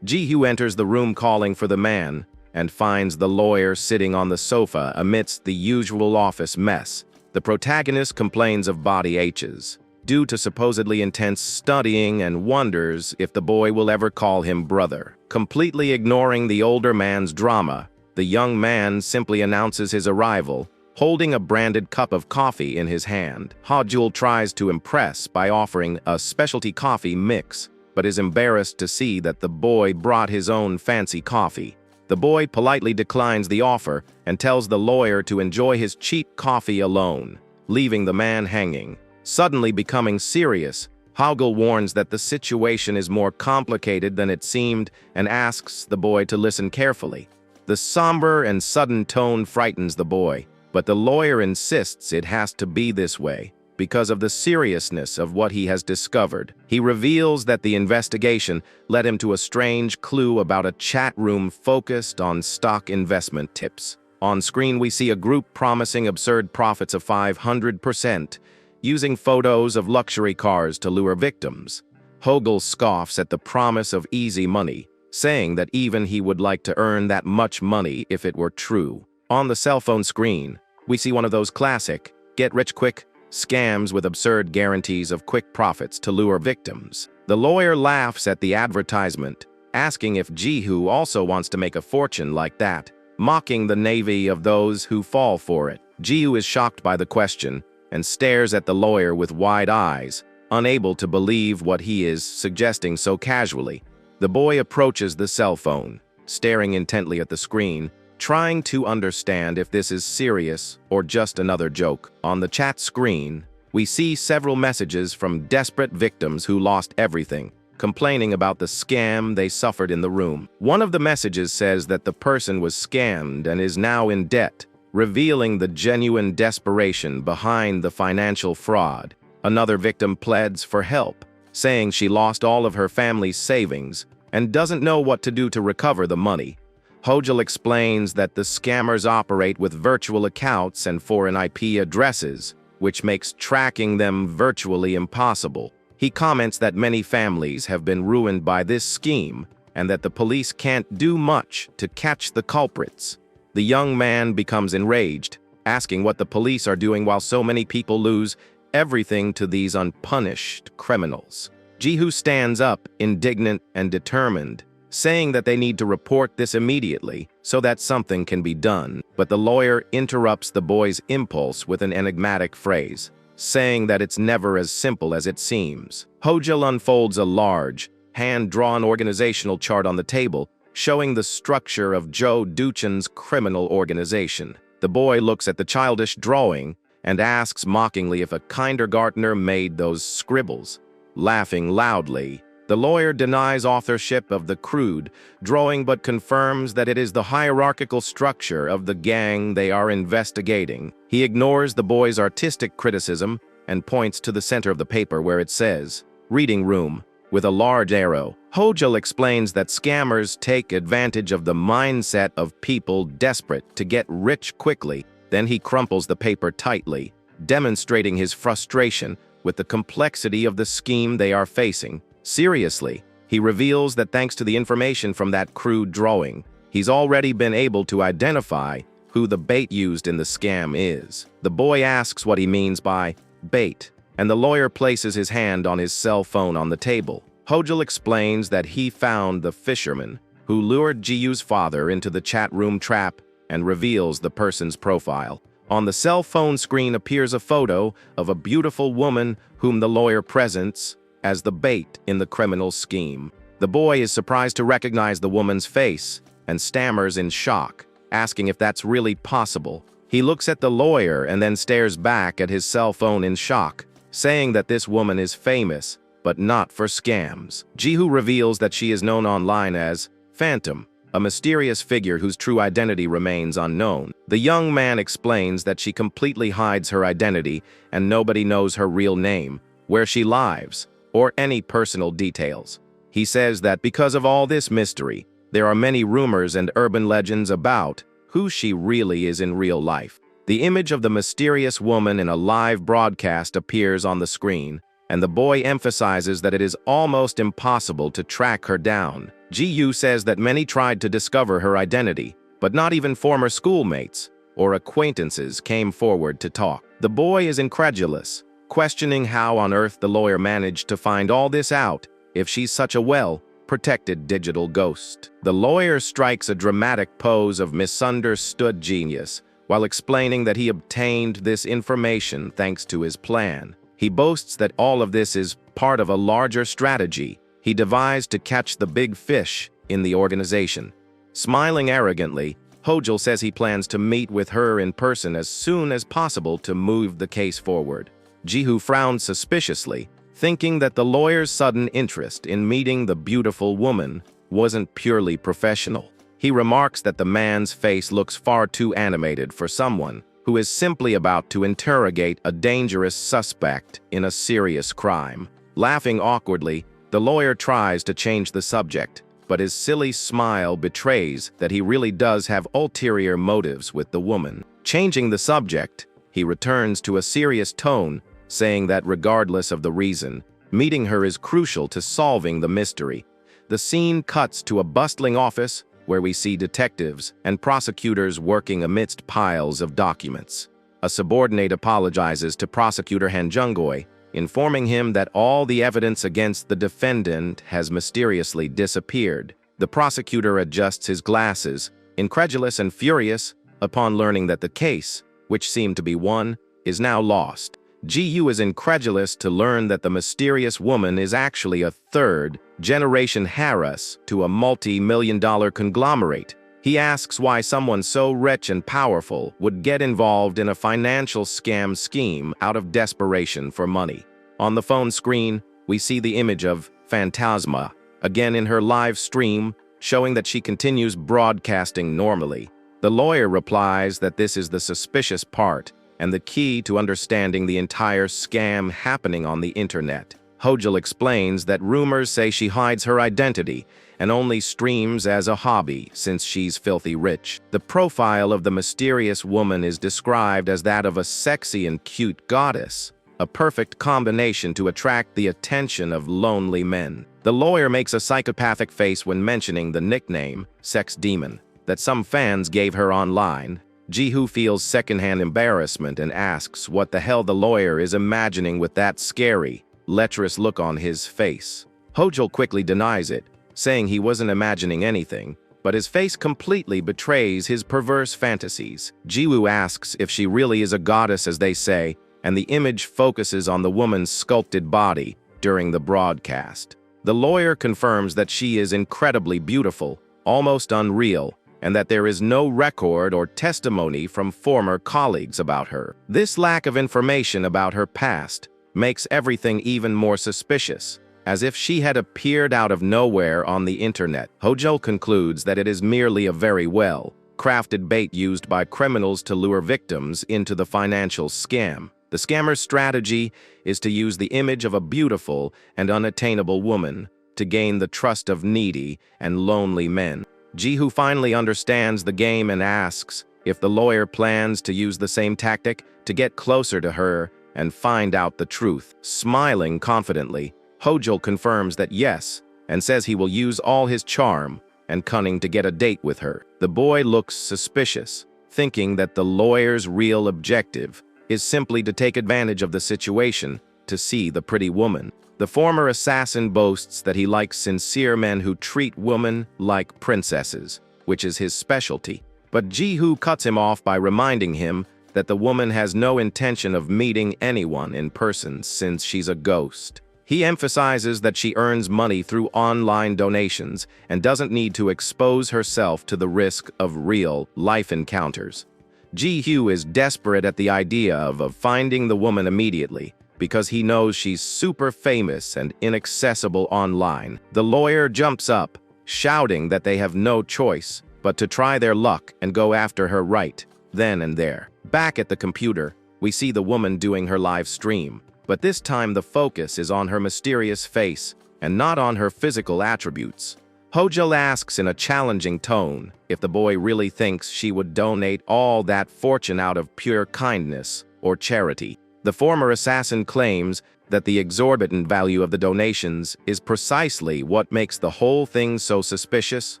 Ji-hoo enters the room calling for the man and finds the lawyer sitting on the sofa amidst the usual office mess. The protagonist complains of body aches due to supposedly intense studying and wonders if the boy will ever call him brother. Completely ignoring the older man's drama, the young man simply announces his arrival, holding a branded cup of coffee in his hand. Hojul tries to impress by offering a specialty coffee mix, but is embarrassed to see that the boy brought his own fancy coffee. The boy politely declines the offer and tells the lawyer to enjoy his cheap coffee alone, leaving the man hanging. Suddenly becoming serious, Hogel warns that the situation is more complicated than it seemed and asks the boy to listen carefully. The somber and sudden tone frightens the boy, but the lawyer insists it has to be this way because of the seriousness of what he has discovered. He reveals that the investigation led him to a strange clue about a chat room focused on stock investment tips. On screen, we see a group promising absurd profits of 500%, using photos of luxury cars to lure victims. Hogel scoffs at the promise of easy money, saying that even he would like to earn that much money if it were true. On the cell phone screen, we see one of those classic, get-rich-quick scams with absurd guarantees of quick profits to lure victims. The lawyer laughs at the advertisement, asking if Ji-hoo also wants to make a fortune like that, mocking the navy of those who fall for it. Ji-hoo is shocked by the question and stares at the lawyer with wide eyes, unable to believe what he is suggesting so casually. The boy approaches the cell phone, staring intently at the screen, trying to understand if this is serious or just another joke. On the chat screen, we see several messages from desperate victims who lost everything, complaining about the scam they suffered in the room. One of the messages says that the person was scammed and is now in debt, revealing the genuine desperation behind the financial fraud. Another victim pleads for help, saying she lost all of her family's savings and doesn't know what to do to recover the money. Hogel explains that the scammers operate with virtual accounts and foreign IP addresses, which makes tracking them virtually impossible. He comments that many families have been ruined by this scheme and that the police can't do much to catch the culprits. The young man becomes enraged, asking what the police are doing while so many people lose everything to these unpunished criminals. Ji-hoo stands up, indignant and determined, saying that they need to report this immediately so that something can be done. But the lawyer interrupts the boy's impulse with an enigmatic phrase, saying that it's never as simple as it seems. Hogel unfolds a large, hand-drawn organizational chart on the table, showing the structure of Joe Duchen's criminal organization. The boy looks at the childish drawing and asks mockingly if a kindergartner made those scribbles. Laughing loudly, the lawyer denies authorship of the crude drawing but confirms that it is the hierarchical structure of the gang they are investigating. He ignores the boy's artistic criticism and points to the center of the paper where it says, "Reading Room," with a large arrow. Hogel explains that scammers take advantage of the mindset of people desperate to get rich quickly. Then he crumples the paper tightly, demonstrating his frustration with the complexity of the scheme they are facing. Seriously, he reveals that thanks to the information from that crude drawing, he's already been able to identify who the bait used in the scam is. The boy asks what he means by bait, and the lawyer places his hand on his cell phone on the table. Hogel explains that he found the fisherman who lured Ji-hoo's father into the chat room trap and reveals the person's profile. On the cell phone screen appears a photo of a beautiful woman whom the lawyer presents as the bait in the criminal scheme. The boy is surprised to recognize the woman's face and stammers in shock, asking if that's really possible. He looks at the lawyer and then stares back at his cell phone in shock, saying that this woman is famous, but not for scams. Jihu reveals that she is known online as Phantom, a mysterious figure whose true identity remains unknown. The young man explains that she completely hides her identity and nobody knows her real name, where she lives, or any personal details. He says that because of all this mystery, there are many rumors and urban legends about who she really is in real life. The image of the mysterious woman in a live broadcast appears on the screen, and the boy emphasizes that it is almost impossible to track her down. Ji-yu says that many tried to discover her identity, but not even former schoolmates or acquaintances came forward to talk. The boy is incredulous, questioning how on earth the lawyer managed to find all this out if she's such a well-protected digital ghost. The lawyer strikes a dramatic pose of misunderstood genius while explaining that he obtained this information thanks to his plan. He boasts that all of this is part of a larger strategy he devised to catch the big fish in the organization. Smiling arrogantly, Hojul says he plans to meet with her in person as soon as possible to move the case forward. Jihu frowns suspiciously, thinking that the lawyer's sudden interest in meeting the beautiful woman wasn't purely professional. He remarks that the man's face looks far too animated for someone who is simply about to interrogate a dangerous suspect in a serious crime. Laughing awkwardly, the lawyer tries to change the subject, but his silly smile betrays that he really does have ulterior motives with the woman. Changing the subject, he returns to a serious tone, saying that regardless of the reason, meeting her is crucial to solving the mystery. The scene cuts to a bustling office where we see detectives and prosecutors working amidst piles of documents. A subordinate apologizes to Prosecutor Han Jungoi, informing him that all the evidence against the defendant has mysteriously disappeared. The prosecutor adjusts his glasses, incredulous and furious, upon learning that the case, which seemed to be won, is now lost. Ji-yu is incredulous to learn that the mysterious woman is actually a third-generation heiress to a multi-million-dollar conglomerate. He asks why someone so rich and powerful would get involved in a financial scam scheme out of desperation for money. On the phone screen, we see the image of Phantasma, again in her live stream, showing that she continues broadcasting normally. The lawyer replies that this is the suspicious part and the key to understanding the entire scam happening on the internet. Hojul explains that rumors say she hides her identity and only streams as a hobby since she's filthy rich. The profile of the mysterious woman is described as that of a sexy and cute goddess, a perfect combination to attract the attention of lonely men. The lawyer makes a psychopathic face when mentioning the nickname, Sex Demon, that some fans gave her online. Jihu feels secondhand embarrassment and asks what the hell the lawyer is imagining with that scary, lecherous look on his face. Hojul quickly denies it, saying he wasn't imagining anything, but his face completely betrays his perverse fantasies. Jiwoo asks if she really is a goddess as they say, and the image focuses on the woman's sculpted body during the broadcast. The lawyer confirms that she is incredibly beautiful, almost unreal, and that there is no record or testimony from former colleagues about her. This lack of information about her past makes everything even more suspicious, as if she had appeared out of nowhere on the internet. Hojul concludes that it is merely a very well-crafted bait used by criminals to lure victims into the financial scam. The scammer's strategy is to use the image of a beautiful and unattainable woman to gain the trust of needy and lonely men. Jihu finally understands the game and asks if the lawyer plans to use the same tactic to get closer to her and find out the truth. Smiling confidently, Hojul confirms that yes, and says he will use all his charm and cunning to get a date with her. The boy looks suspicious, thinking that the lawyer's real objective is simply to take advantage of the situation to see the pretty woman. The former assassin boasts that he likes sincere men who treat women like princesses, which is his specialty. But Ji-hoo cuts him off by reminding him that the woman has no intention of meeting anyone in person since she's a ghost. He emphasizes that she earns money through online donations and doesn't need to expose herself to the risk of real-life encounters. Ji-hoo is desperate at the idea of finding the woman immediately because he knows she's super famous and inaccessible online. The lawyer jumps up, shouting that they have no choice but to try their luck and go after her right then and there. Back at the computer, we see the woman doing her live stream, but this time the focus is on her mysterious face and not on her physical attributes. Hojul asks in a challenging tone if the boy really thinks she would donate all that fortune out of pure kindness or charity. The former assassin claims that the exorbitant value of the donations is precisely what makes the whole thing so suspicious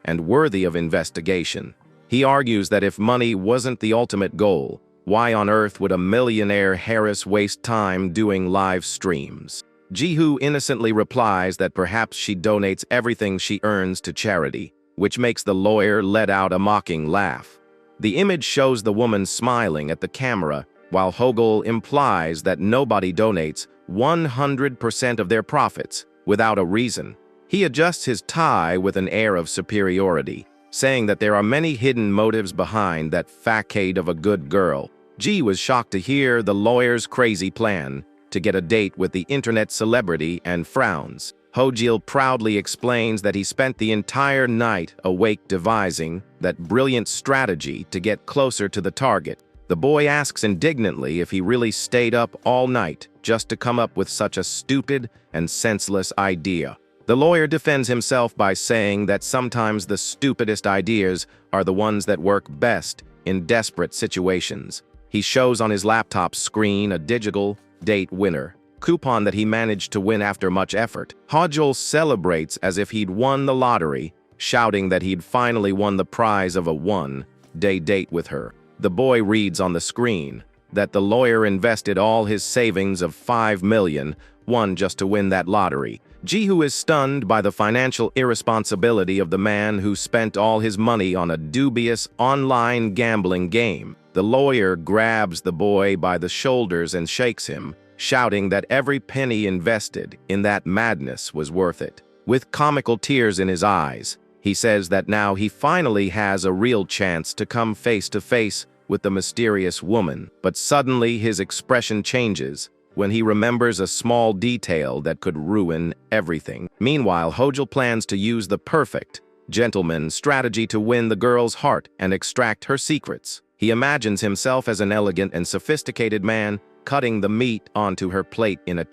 and worthy of investigation. He argues that if money wasn't the ultimate goal, why on earth would a millionaire Harris waste time doing live streams? Ji-hoo innocently replies that perhaps she donates everything she earns to charity, which makes the lawyer let out a mocking laugh. The image shows the woman smiling at the camera, while Hogul implies that nobody donates 100% of their profits without a reason. He adjusts his tie with an air of superiority, saying that there are many hidden motives behind that facade of a good girl. Ji was shocked to hear the lawyer's crazy plan to get a date with the internet celebrity and frowns. Hojil proudly explains that he spent the entire night awake devising that brilliant strategy to get closer to the target. The boy asks indignantly if he really stayed up all night just to come up with such a stupid and senseless idea. The lawyer defends himself by saying that sometimes the stupidest ideas are the ones that work best in desperate situations. He shows on his laptop screen a digital date winner coupon that he managed to win after much effort. Hojul celebrates as if he'd won the lottery, shouting that he'd finally won the prize of a one-day date with her. The boy reads on the screen that the lawyer invested all his savings of $5 million just to win that lottery. Ji-hoo is stunned by the financial irresponsibility of the man who spent all his money on a dubious online gambling game. The lawyer grabs the boy by the shoulders and shakes him, shouting that every penny invested in that madness was worth it. With comical tears in his eyes, he says that now he finally has a real chance to come face to face with the mysterious woman. But suddenly his expression changes when he remembers a small detail that could ruin everything. Meanwhile, Hojul plans to use the perfect gentleman strategy to win the girl's heart and extract her secrets. He imagines himself as an elegant and sophisticated man cutting the meat onto her plate in a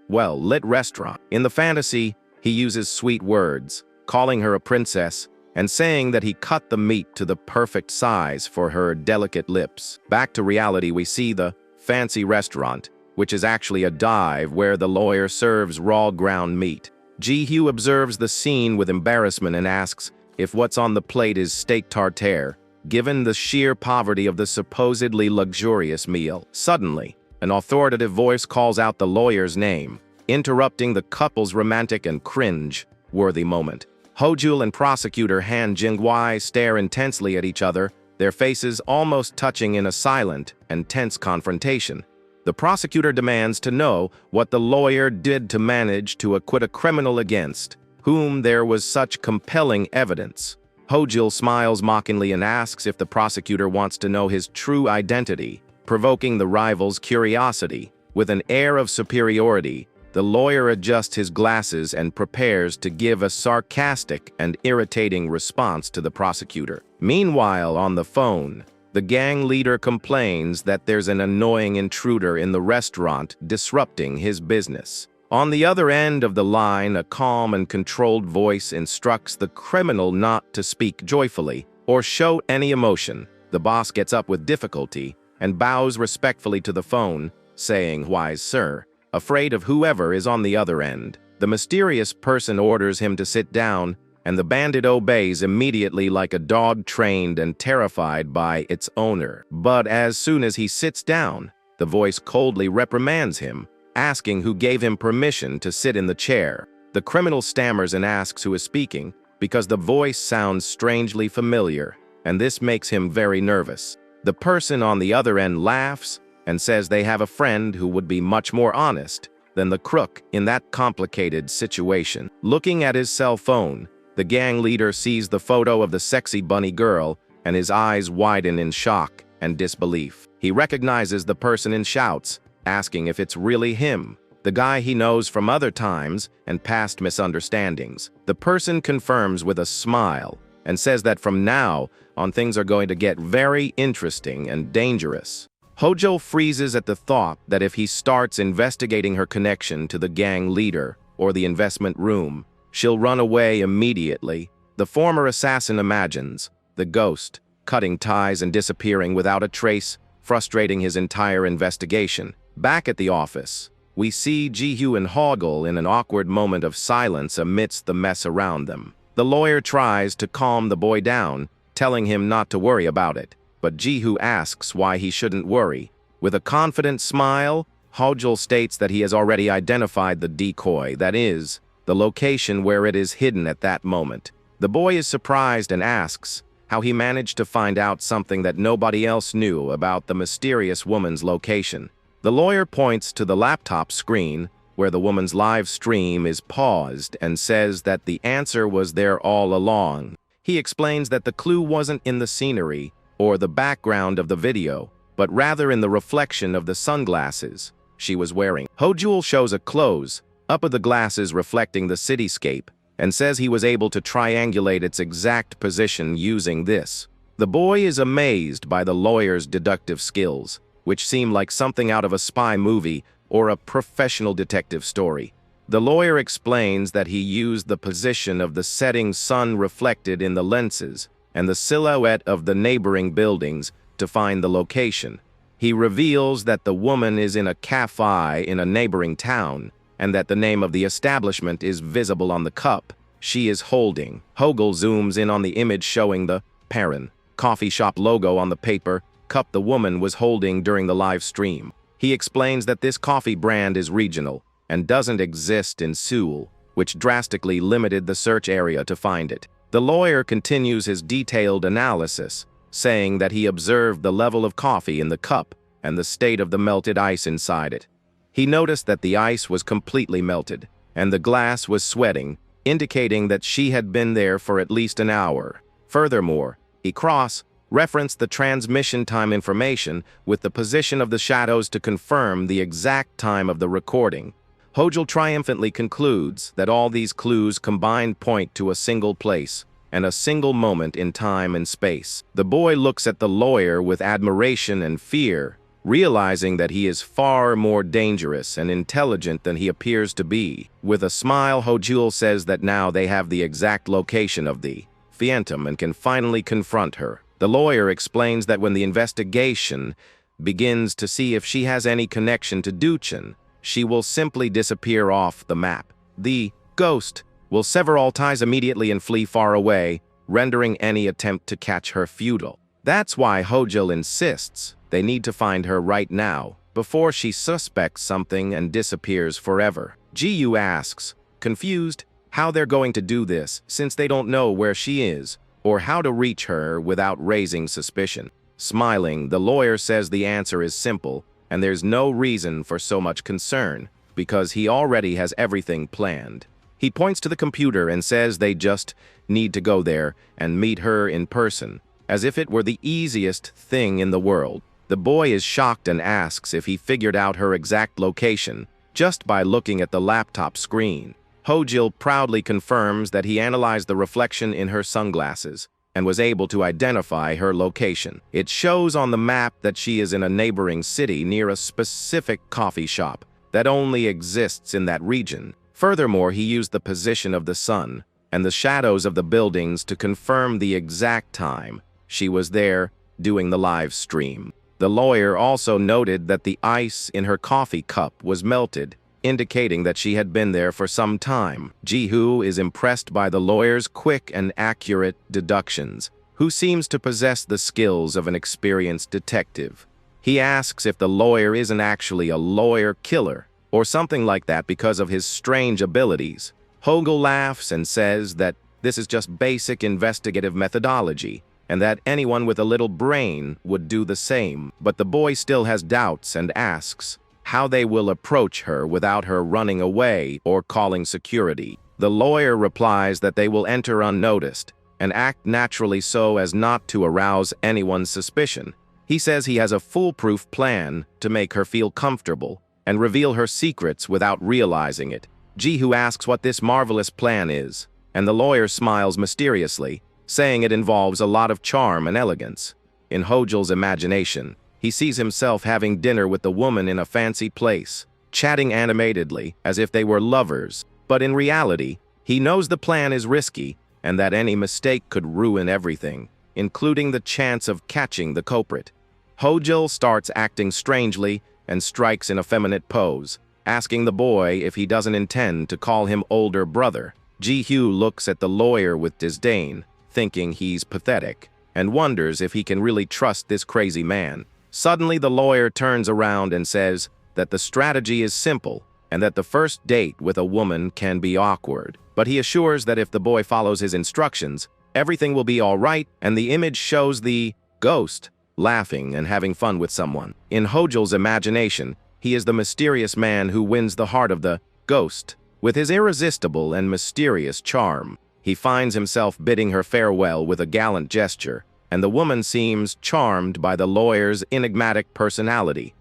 well-lit restaurant. In the fantasy, he uses sweet words, calling her a princess, and saying that he cut the meat to the perfect size for her delicate lips. Back to reality, we see the fancy restaurant, which is actually a dive where the lawyer serves raw ground meat. Ji-hoo observes the scene with embarrassment and asks if what's on the plate is steak tartare, given the sheer poverty of the supposedly luxurious meal. Suddenly, an authoritative voice calls out the lawyer's name, interrupting the couple's romantic and cringe-worthy moment. Hojul and prosecutor Han Jingwei stare intensely at each other, their faces almost touching in a silent and tense confrontation. The prosecutor demands to know what the lawyer did to manage to acquit a criminal against whom there was such compelling evidence. Hojul smiles mockingly and asks if the prosecutor wants to know his true identity, provoking the rival's curiosity. With an air of superiority, the lawyer adjusts his glasses and prepares to give a sarcastic and irritating response to the prosecutor. Meanwhile, on the phone, the gang leader complains that there's an annoying intruder in the restaurant disrupting his business. On the other end of the line, a calm and controlled voice instructs the criminal not to speak joyfully or show any emotion. The boss gets up with difficulty and bows respectfully to the phone, saying, "Wise sir," afraid of whoever is on the other end. The mysterious person orders him to sit down, and the bandit obeys immediately like a dog trained and terrified by its owner. But as soon as he sits down, the voice coldly reprimands him, asking who gave him permission to sit in the chair. The criminal stammers and asks who is speaking, because the voice sounds strangely familiar. and this makes him very nervous. The person on the other end laughs and says they have a friend who would be much more honest than the crook in that complicated situation. Looking at his cell phone, the gang leader sees the photo of the sexy bunny girl, and his eyes widen in shock and disbelief. He recognizes the person and shouts, asking if it's really him, the guy he knows from other times and past misunderstandings. The person confirms with a smile and says that from now on things are going to get very interesting and dangerous. Hojo freezes at the thought that if he starts investigating her connection to the gang leader or the investment room, she'll run away immediately. The former assassin imagines the ghost cutting ties and disappearing without a trace, frustrating his entire investigation. Back at the office, we see Ji-hyo and Hoggle in an awkward moment of silence amidst the mess around them. The lawyer tries to calm the boy down, telling him not to worry about it, but Ji-hyo asks why he shouldn't worry. With a confident smile, Hoggle states that he has already identified the decoy, that is, the location where it is hidden at that moment. The boy is surprised and asks how he managed to find out something that nobody else knew about the mysterious woman's location. The lawyer points to the laptop screen where the woman's live stream is paused and says that the answer was there all along. He explains that the clue wasn't in the scenery or the background of the video, but rather in the reflection of the sunglasses she was wearing. Hojul shows a close up of the glasses reflecting the cityscape and says he was able to triangulate its exact position using this. The boy is amazed by the lawyer's deductive skills, which seem like something out of a spy movie or a professional detective story. The lawyer explains that he used the position of the setting sun reflected in the lenses and the silhouette of the neighboring buildings to find the location. He reveals that the woman is in a cafe in a neighboring town, and that the name of the establishment is visible on the cup she is holding. Hoggle zooms in on the image showing the Perrin coffee shop logo on the paper cup the woman was holding during the live stream. He explains that this coffee brand is regional and doesn't exist in Seoul, which drastically limited the search area to find it. The lawyer continues his detailed analysis, saying that he observed the level of coffee in the cup and the state of the melted ice inside it. He noticed that the ice was completely melted, and the glass was sweating, indicating that she had been there for at least an hour. Furthermore, he cross-referenced the transmission time information with the position of the shadows to confirm the exact time of the recording. Hogel triumphantly concludes that all these clues combined point to a single place and a single moment in time and space. The boy looks at the lawyer with admiration and fear, realizing that he is far more dangerous and intelligent than he appears to be. With a smile, Hojul says that now they have the exact location of the Phantom and can finally confront her. The lawyer explains that when the investigation begins to see if she has any connection to Duchin, she will simply disappear off the map. The ghost will sever all ties immediately and flee far away, rendering any attempt to catch her futile. That's why Hojul insists they need to find her right now, before she suspects something and disappears forever. Ji-yu asks, confused, how they're going to do this since they don't know where she is, or how to reach her without raising suspicion. Smiling, the lawyer says the answer is simple, and there's no reason for so much concern, because he already has everything planned. He points to the computer and says they just need to go there and meet her in person, as if it were the easiest thing in the world. The boy is shocked and asks if he figured out her exact location just by looking at the laptop screen. Hojil proudly confirms that he analyzed the reflection in her sunglasses and was able to identify her location. It shows on the map that she is in a neighboring city near a specific coffee shop that only exists in that region. Furthermore, he used the position of the sun and the shadows of the buildings to confirm the exact time she was there doing the live stream. The lawyer also noted that the ice in her coffee cup was melted, indicating that she had been there for some time. Ji-hoo is impressed by the lawyer's quick and accurate deductions, who seems to possess the skills of an experienced detective. He asks if the lawyer isn't actually a lawyer killer, or something like that because of his strange abilities. Hogel laughs and says that this is just basic investigative methodology, and that anyone with a little brain would do the same. But the boy still has doubts and asks how they will approach her without her running away or calling security. The lawyer replies that they will enter unnoticed and act naturally so as not to arouse anyone's suspicion. He says he has a foolproof plan to make her feel comfortable and reveal her secrets without realizing it. Jihu asks what this marvelous plan is, and the lawyer smiles mysteriously, saying it involves a lot of charm and elegance. In Hojul's imagination, he sees himself having dinner with the woman in a fancy place, chatting animatedly as if they were lovers. But in reality, he knows the plan is risky and that any mistake could ruin everything, including the chance of catching the culprit. Hojul starts acting strangely and strikes an effeminate pose, asking the boy if he doesn't intend to call him older brother. Ji-hyo looks at the lawyer with disdain, thinking he's pathetic, and wonders if he can really trust this crazy man. Suddenly, the lawyer turns around and says that the strategy is simple and that the first date with a woman can be awkward. But he assures that if the boy follows his instructions, everything will be all right, and the image shows the ghost laughing and having fun with someone. In Hojul's imagination, he is the mysterious man who wins the heart of the ghost with his irresistible and mysterious charm. He finds himself bidding her farewell with a gallant gesture, and the woman seems charmed by the lawyer's enigmatic personality.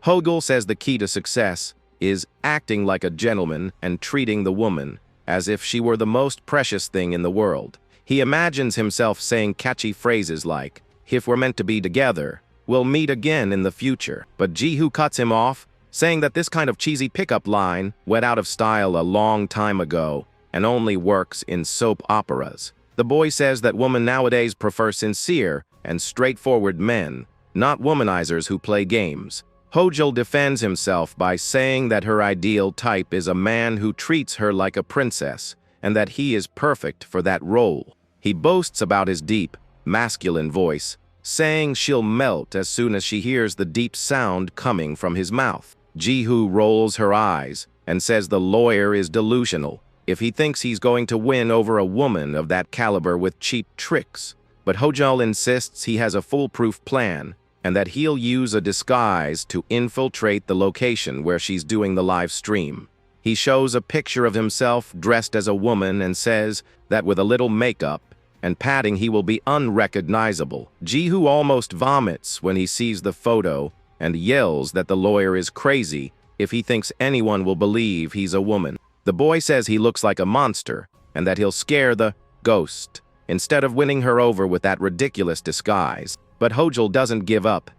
Hojul says the key to success is acting like a gentleman and treating the woman as if she were the most precious thing in the world. He imagines himself saying catchy phrases like, "If we're meant to be together, we'll meet again in the future." But Jihu cuts him off, saying that this kind of cheesy pickup line went out of style a long time ago and only works in soap operas. The boy says that women nowadays prefer sincere and straightforward men, not womanizers who play games. Hojul defends himself by saying that her ideal type is a man who treats her like a princess, and that he is perfect for that role. He boasts about his deep, masculine voice, saying she'll melt as soon as she hears the deep sound coming from his mouth. Jihu rolls her eyes and says the lawyer is delusional if he thinks he's going to win over a woman of that caliber with cheap tricks. But Hojul insists he has a foolproof plan and that he'll use a disguise to infiltrate the location where she's doing the live stream. He shows a picture of himself dressed as a woman and says that with a little makeup and padding he will be unrecognizable. Jihu almost vomits when he sees the photo and yells that the lawyer is crazy if he thinks anyone will believe he's a woman. The boy says he looks like a monster and that he'll scare the ghost instead of winning her over with that ridiculous disguise. But Hojul doesn't give up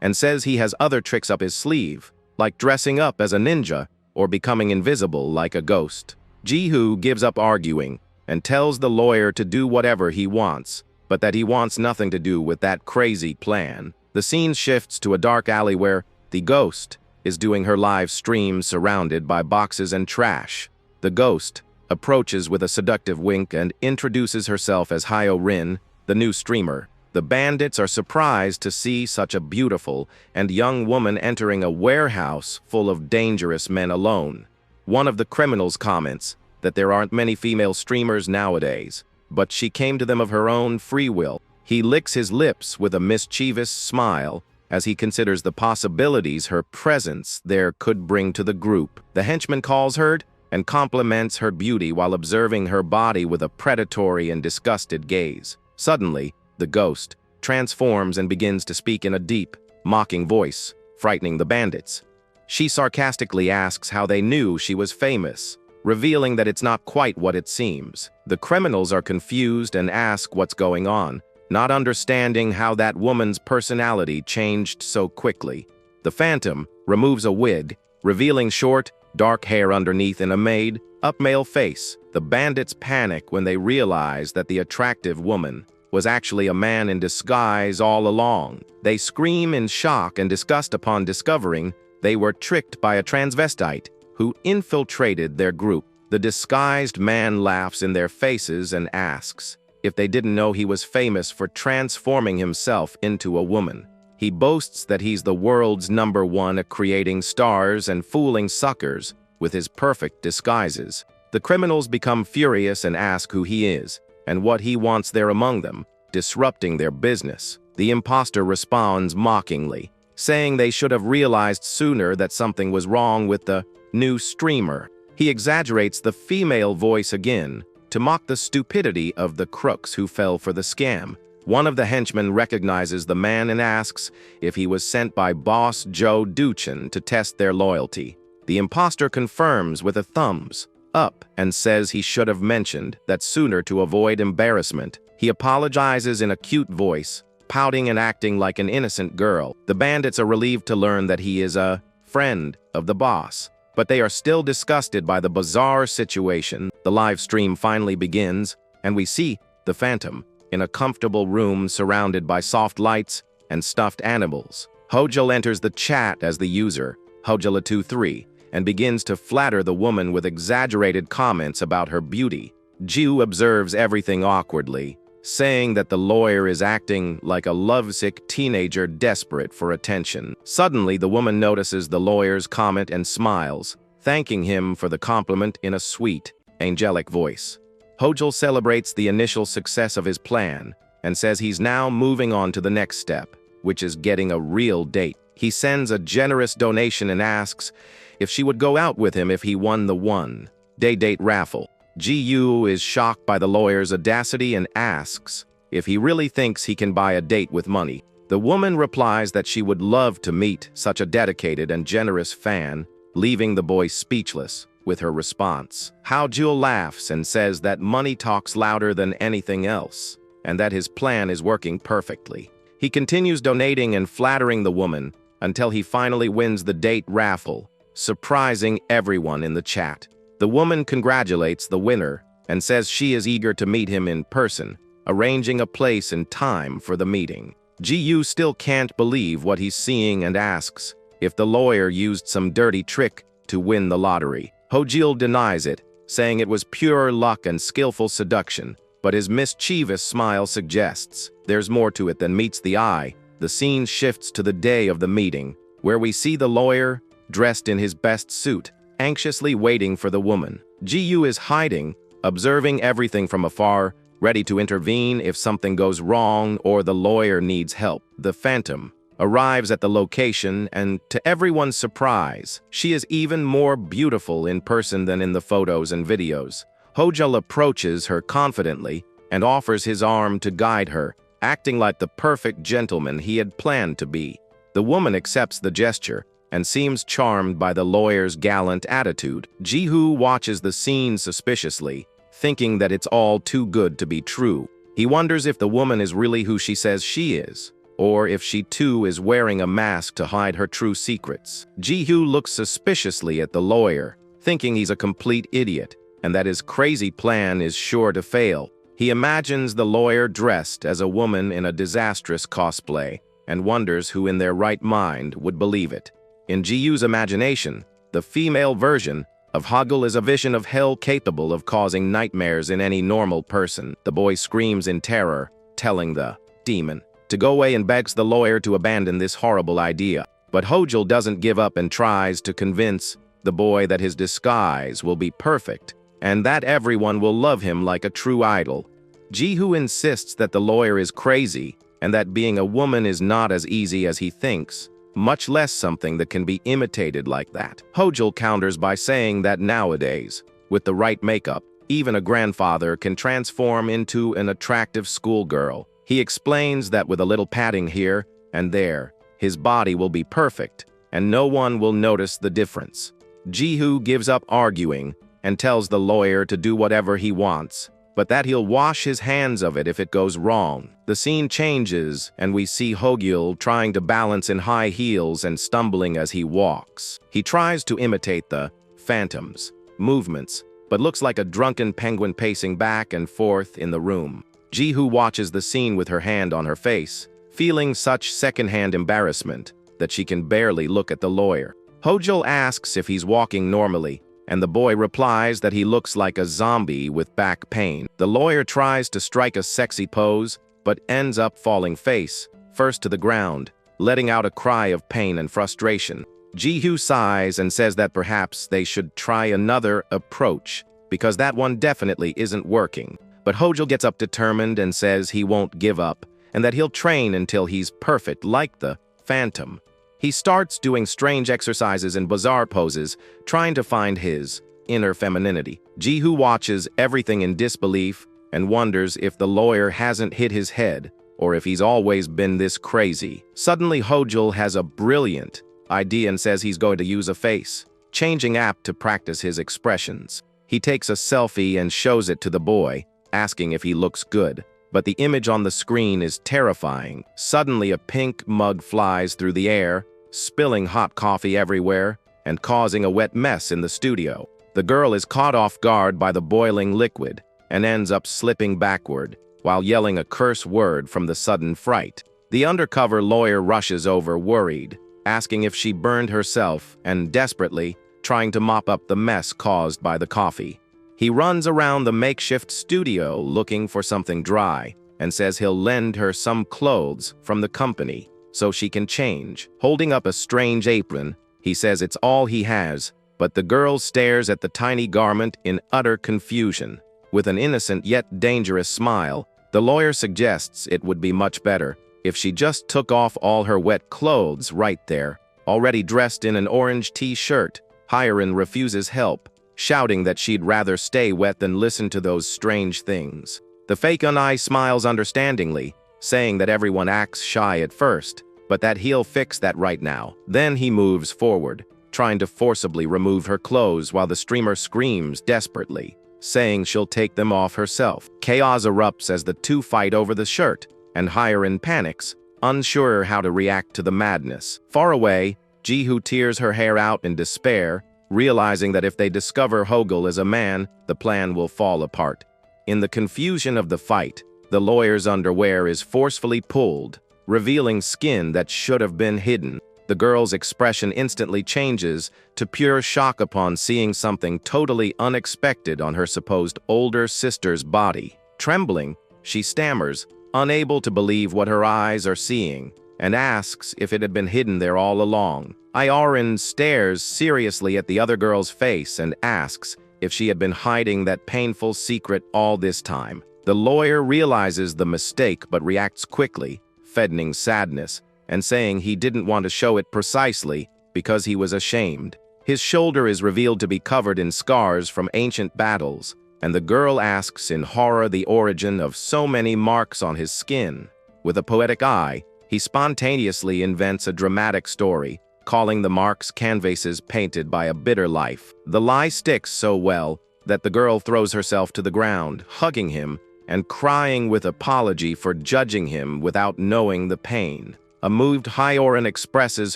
and says he has other tricks up his sleeve, like dressing up as a ninja or becoming invisible like a ghost. Jihu gives up arguing and tells the lawyer to do whatever he wants, but that he wants nothing to do with that crazy plan. The scene shifts to a dark alley where the ghost is doing her live stream surrounded by boxes and trash. The ghost approaches with a seductive wink and introduces herself as Hyo Rin, the new streamer. The bandits are surprised to see such a beautiful and young woman entering a warehouse full of dangerous men alone. One of the criminals comments that there aren't many female streamers nowadays, but she came to them of her own free will. He licks his lips with a mischievous smile as he considers the possibilities her presence there could bring to the group. The henchman calls her and compliments her beauty while observing her body with a predatory and disgusted gaze. Suddenly, the ghost transforms and begins to speak in a deep, mocking voice, frightening the bandits. She sarcastically asks how they knew she was famous, revealing that it's not quite what it seems. The criminals are confused and ask what's going on, not understanding how that woman's personality changed so quickly. The Phantom removes a wig, revealing short, dark hair underneath in a made-up male face. The bandits panic when they realize that the attractive woman was actually a man in disguise all along. They scream in shock and disgust upon discovering they were tricked by a transvestite who infiltrated their group. The disguised man laughs in their faces and asks if they didn't know he was famous for transforming himself into a woman. He boasts that he's the world's #1 at creating stars and fooling suckers with his perfect disguises. The criminals become furious and ask who he is and what he wants there among them, disrupting their business. The imposter responds mockingly, saying they should have realized sooner that something was wrong with the new streamer. He exaggerates the female voice again to mock the stupidity of the crooks who fell for the scam. One of the henchmen recognizes the man and asks if he was sent by boss Joe Duchin to test their loyalty. The imposter confirms with a thumbs up and says he should have mentioned that sooner to avoid embarrassment. He apologizes in a cute voice, pouting and acting like an innocent girl. The bandits are relieved to learn that he is a friend of the boss, but they are still disgusted by the bizarre situation. The live stream finally begins, and we see the Phantom in a comfortable room surrounded by soft lights and stuffed animals. Hojul enters the chat as the user, Hojula23, and begins to flatter the woman with exaggerated comments about her beauty. Jiu observes everything awkwardly, saying that the lawyer is acting like a lovesick teenager desperate for attention. Suddenly, the woman notices the lawyer's comment and smiles, thanking him for the compliment in a sweet, angelic voice. Hojul celebrates the initial success of his plan and says he's now moving on to the next step, which is getting a real date. He sends a generous donation and asks if she would go out with him if he won the one-day date raffle. Jiu is shocked by the lawyer's audacity and asks if he really thinks he can buy a date with money. The woman replies that she would love to meet such a dedicated and generous fan, leaving the boy speechless with her response. Hojul laughs and says that money talks louder than anything else, and that his plan is working perfectly. He continues donating and flattering the woman until he finally wins the date raffle, surprising everyone in the chat. The woman congratulates the winner and says she is eager to meet him in person, arranging a place and time for the meeting. Jiu still can't believe what he's seeing and asks if the lawyer used some dirty trick to win the lottery. Hojul denies it, saying it was pure luck and skillful seduction, but his mischievous smile suggests there's more to it than meets the eye. The scene shifts to the day of the meeting, where we see the lawyer, dressed in his best suit, anxiously waiting for the woman. Jiu is hiding, observing everything from afar, ready to intervene if something goes wrong or the lawyer needs help. The Phantom arrives at the location, and to everyone's surprise, she is even more beautiful in person than in the photos and videos. Hojul approaches her confidently and offers his arm to guide her, acting like the perfect gentleman he had planned to be. The woman accepts the gesture and seems charmed by the lawyer's gallant attitude. Jiu watches the scene suspiciously, thinking that it's all too good to be true. He wonders if the woman is really who she says she is, or if she too is wearing a mask to hide her true secrets. Jiu looks suspiciously at the lawyer, thinking he's a complete idiot, and that his crazy plan is sure to fail. He imagines the lawyer dressed as a woman in a disastrous cosplay, and wonders who in their right mind would believe it. In Jiu's imagination, the female version of Hoggle is a vision of hell capable of causing nightmares in any normal person. The boy screams in terror, telling the demon to go away and begs the lawyer to abandon this horrible idea. But Hojul doesn't give up and tries to convince the boy that his disguise will be perfect and that everyone will love him like a true idol. Jiu insists that the lawyer is crazy and that being a woman is not as easy as he thinks, much less something that can be imitated like that. Hojul counters by saying that nowadays, with the right makeup, even a grandfather can transform into an attractive schoolgirl. He explains that with a little padding here and there, his body will be perfect, and no one will notice the difference. Jiu gives up arguing and tells the lawyer to do whatever he wants, but that he'll wash his hands of it if it goes wrong. The scene changes, and we see Hojul trying to balance in high heels and stumbling as he walks. He tries to imitate the Phantom's movements, but looks like a drunken penguin pacing back and forth in the room. Jiu watches the scene with her hand on her face, feeling such secondhand embarrassment that she can barely look at the lawyer. Hojul asks if he's walking normally, and the boy replies that he looks like a zombie with back pain. The lawyer tries to strike a sexy pose, but ends up falling face first to the ground, letting out a cry of pain and frustration. Jiu sighs and says that perhaps they should try another approach, because that one definitely isn't working. But Hojul gets up determined and says he won't give up, and that he'll train until he's perfect like the Phantom. He starts doing strange exercises and bizarre poses, trying to find his inner femininity. Ji-hoo watches everything in disbelief and wonders if the lawyer hasn't hit his head, or if he's always been this crazy. Suddenly, Hojul has a brilliant idea and says he's going to use a face-changing app to practice his expressions. He takes a selfie and shows it to the boy, asking if he looks good. But the image on the screen is terrifying. Suddenly, a pink mug flies through the air, spilling hot coffee everywhere and causing a wet mess in the studio. The girl is caught off guard by the boiling liquid and ends up slipping backward while yelling a curse word from the sudden fright. The undercover lawyer rushes over, worried, asking if she burned herself and desperately trying to mop up the mess caused by the coffee. He runs around the makeshift studio looking for something dry and says he'll lend her some clothes from the company so she can change. Holding up a strange apron, he says it's all he has, but the girl stares at the tiny garment in utter confusion. With an innocent yet dangerous smile, the lawyer suggests it would be much better if she just took off all her wet clothes right there, already dressed in an orange t-shirt. Hiren refuses help, shouting that she'd rather stay wet than listen to those strange things. The fake Unai smiles understandingly, saying that everyone acts shy at first, but that he'll fix that right now. Then he moves forward, trying to forcibly remove her clothes while the streamer screams desperately, saying she'll take them off herself. Chaos erupts as the two fight over the shirt, and Hiren panics, unsure how to react to the madness. Far away, Ji-hoo tears her hair out in despair, realizing that if they discover Hogul as a man, the plan will fall apart. In the confusion of the fight, the lawyer's underwear is forcefully pulled, revealing skin that should have been hidden. The girl's expression instantly changes to pure shock upon seeing something totally unexpected on her supposed older sister's body. Trembling, she stammers, unable to believe what her eyes are seeing, and asks if it had been hidden there all along. Iron stares seriously at the other girl's face and asks if she had been hiding that painful secret all this time. The lawyer realizes the mistake but reacts quickly, feigning sadness, and saying he didn't want to show it precisely because he was ashamed. His shoulder is revealed to be covered in scars from ancient battles, and the girl asks in horror the origin of so many marks on his skin. With a poetic eye, he spontaneously invents a dramatic story, calling the marks canvases painted by a bitter life. The lie sticks so well that the girl throws herself to the ground, hugging him and crying with apology for judging him without knowing the pain. A moved Hyorin expresses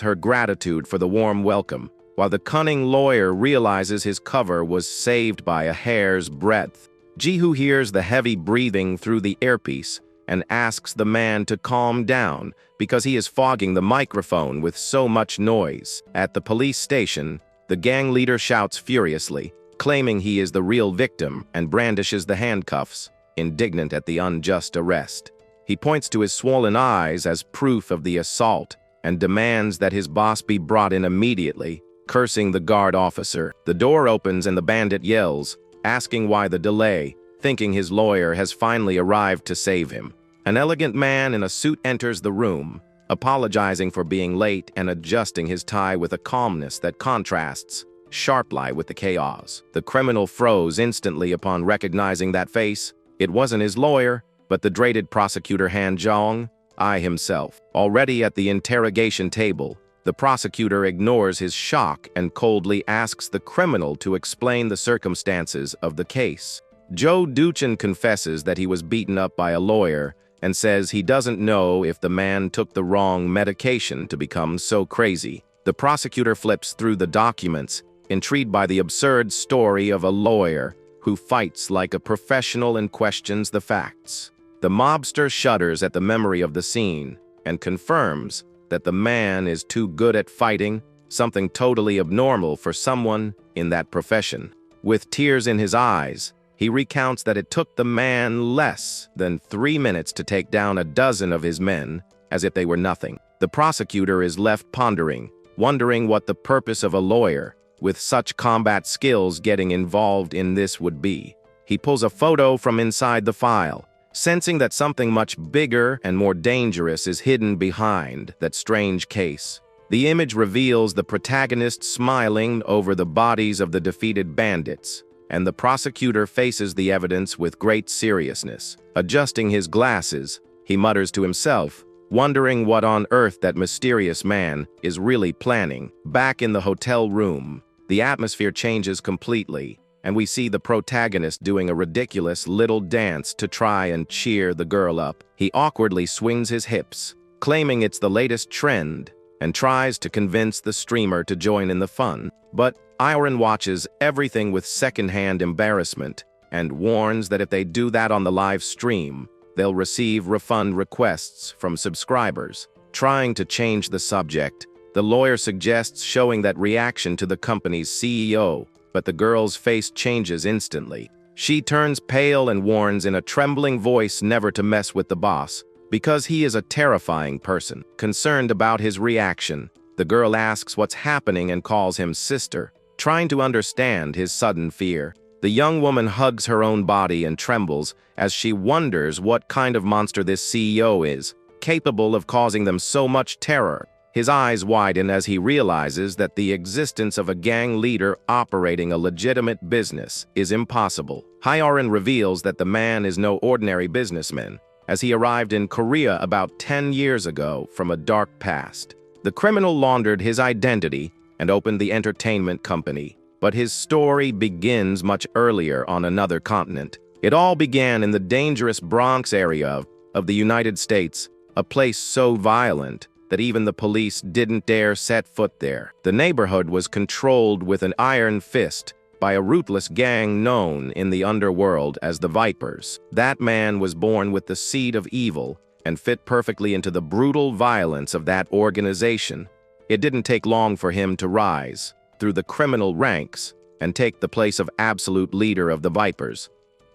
her gratitude for the warm welcome, while the cunning lawyer realizes his cover was saved by a hair's breadth. Ji-hoo hears the heavy breathing through the earpiece and asks the man to calm down because he is fogging the microphone with so much noise. At the police station, the gang leader shouts furiously, claiming he is the real victim, and brandishes the handcuffs, indignant at the unjust arrest. He points to his swollen eyes as proof of the assault and demands that his boss be brought in immediately, cursing the guard officer. The door opens and the bandit yells, asking why the delay, thinking his lawyer has finally arrived to save him. An elegant man in a suit enters the room, apologizing for being late and adjusting his tie with a calmness that contrasts sharply with the chaos. The criminal froze instantly upon recognizing that face. It wasn't his lawyer, but the dreaded prosecutor Han Jong, himself. Already at the interrogation table, the prosecutor ignores his shock and coldly asks the criminal to explain the circumstances of the case. Joe Duchin confesses that he was beaten up by a lawyer and says he doesn't know if the man took the wrong medication to become so crazy. The prosecutor flips through the documents, intrigued by the absurd story of a lawyer who fights like a professional and questions the facts. The mobster shudders at the memory of the scene and confirms that the man is too good at fighting, something totally abnormal for someone in that profession. With tears in his eyes, he recounts that it took the man less than 3 minutes to take down a dozen of his men, as if they were nothing. The prosecutor is left pondering, wondering what the purpose of a lawyer with such combat skills getting involved in this would be. he pulls a photo from inside the file, sensing that something much bigger and more dangerous is hidden behind that strange case. The image reveals the protagonist smiling over the bodies of the defeated bandits, and the prosecutor faces the evidence with great seriousness. Adjusting his glasses, he mutters to himself, wondering what on earth that mysterious man is really planning. Back in the hotel room, the atmosphere changes completely, and we see the protagonist doing a ridiculous little dance to try and cheer the girl up. He awkwardly swings his hips, claiming it's the latest trend, and tries to convince the streamer to join in the fun. But Iron watches everything with secondhand embarrassment and warns that if they do that on the live stream, they'll receive refund requests from subscribers. Trying to change the subject, the lawyer suggests showing that reaction to the company's CEO, but the girl's face changes instantly. She turns pale and warns in a trembling voice never to mess with the boss, because he is a terrifying person. Concerned about his reaction, the girl asks what's happening and calls him sister. Trying to understand his sudden fear, the young woman hugs her own body and trembles as she wonders what kind of monster this CEO is, capable of causing them so much terror. His eyes widen as he realizes that the existence of a gang leader operating a legitimate business is impossible. Hyorin reveals that the man is no ordinary businessman, as he arrived in Korea about 10 years ago from a dark past. The criminal laundered his identity and opened the entertainment company, but his story begins much earlier on another continent. It all began in the dangerous Bronx area of the United States, a place so violent that even the police didn't dare set foot there. The neighborhood was controlled with an iron fist by a ruthless gang known in the underworld as the Vipers. That man was born with the seed of evil and fit perfectly into the brutal violence of that organization. It didn't take long for him to rise through the criminal ranks and take the place of absolute leader of the Vipers.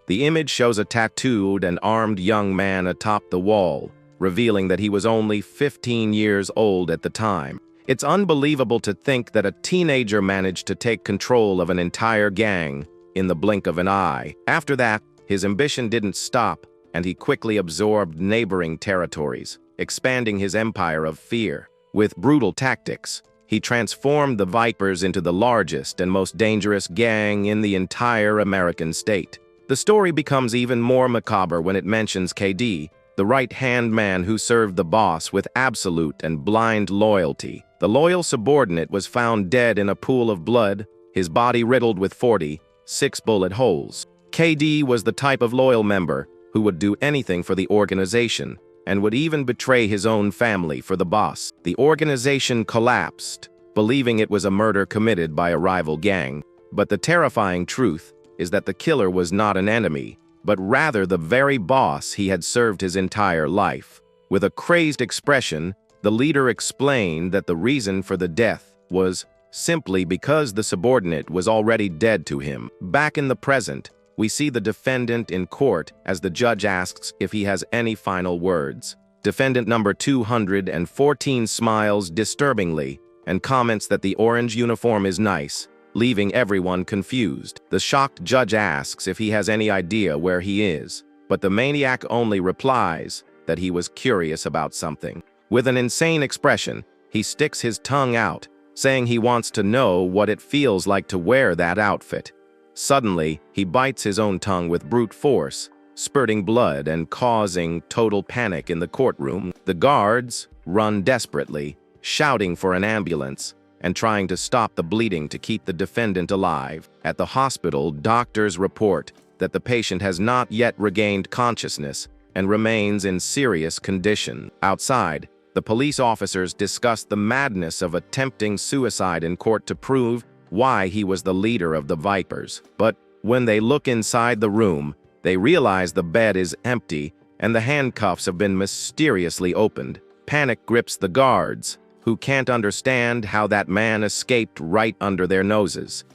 The image shows a tattooed and armed young man atop the wall, revealing that he was only 15 years old at the time. It's unbelievable to think that a teenager managed to take control of an entire gang in the blink of an eye. After that, his ambition didn't stop, and he quickly absorbed neighboring territories, expanding his empire of fear. With brutal tactics, he transformed the Vipers into the largest and most dangerous gang in the entire American state. The story becomes even more macabre when it mentions KD, the right-hand man who served the boss with absolute and blind loyalty. The loyal subordinate was found dead in a pool of blood, his body riddled with 46 bullet holes. KD was the type of loyal member who would do anything for the organization and would even betray his own family for the boss. The organization collapsed, believing it was a murder committed by a rival gang. But the terrifying truth is that the killer was not an enemy, but rather the very boss he had served his entire life. With a crazed expression, the leader explained that the reason for the death was simply because the subordinate was already dead to him. Back in the present, we see the defendant in court as the judge asks if he has any final words. Defendant number 214 smiles disturbingly and comments that the orange uniform is nice, leaving everyone confused. The shocked judge asks if he has any idea where he is, but the maniac only replies that he was curious about something. With an insane expression, he sticks his tongue out, saying he wants to know what it feels like to wear that outfit. Suddenly, he bites his own tongue with brute force, spurting blood and causing total panic in the courtroom. The guards run desperately, shouting for an ambulance and trying to stop the bleeding to keep the defendant alive. At the hospital, doctors report that the patient has not yet regained consciousness and remains in serious condition. Outside, the police officers discuss the madness of attempting suicide in court to prove why he was the leader of the Vipers. But when they look inside the room, they realize the bed is empty and the handcuffs have been mysteriously opened. Panic grips the guards, who can't understand how that man escaped right under their noses.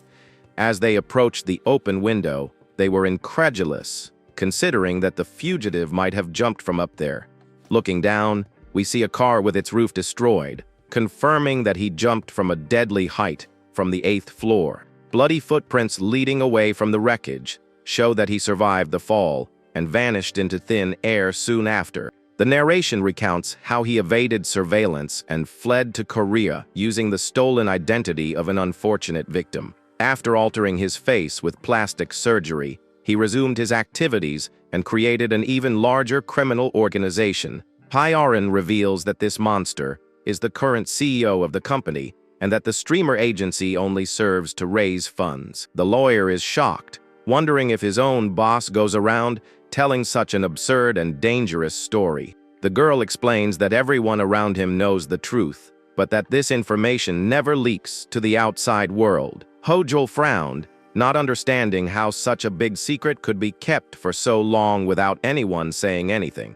As they approached the open window, they were incredulous, considering that the fugitive might have jumped from up there. Looking down, we see a car with its roof destroyed, confirming that he jumped from a deadly height from the 8th floor. Bloody footprints leading away from the wreckage, show that he survived the fall and vanished into thin air soon after. The narration recounts how he evaded surveillance and fled to Korea using the stolen identity of an unfortunate victim. After altering his face with plastic surgery, he resumed his activities and created an even larger criminal organization. Hyorin reveals that this monster is the current CEO of the company and that the streamer agency only serves to raise funds. The lawyer is shocked, wondering if his own boss goes around telling such an absurd and dangerous story. The girl explains that everyone around him knows the truth, but that this information never leaks to the outside world. Hojul frowned, not understanding how such a big secret could be kept for so long without anyone saying anything.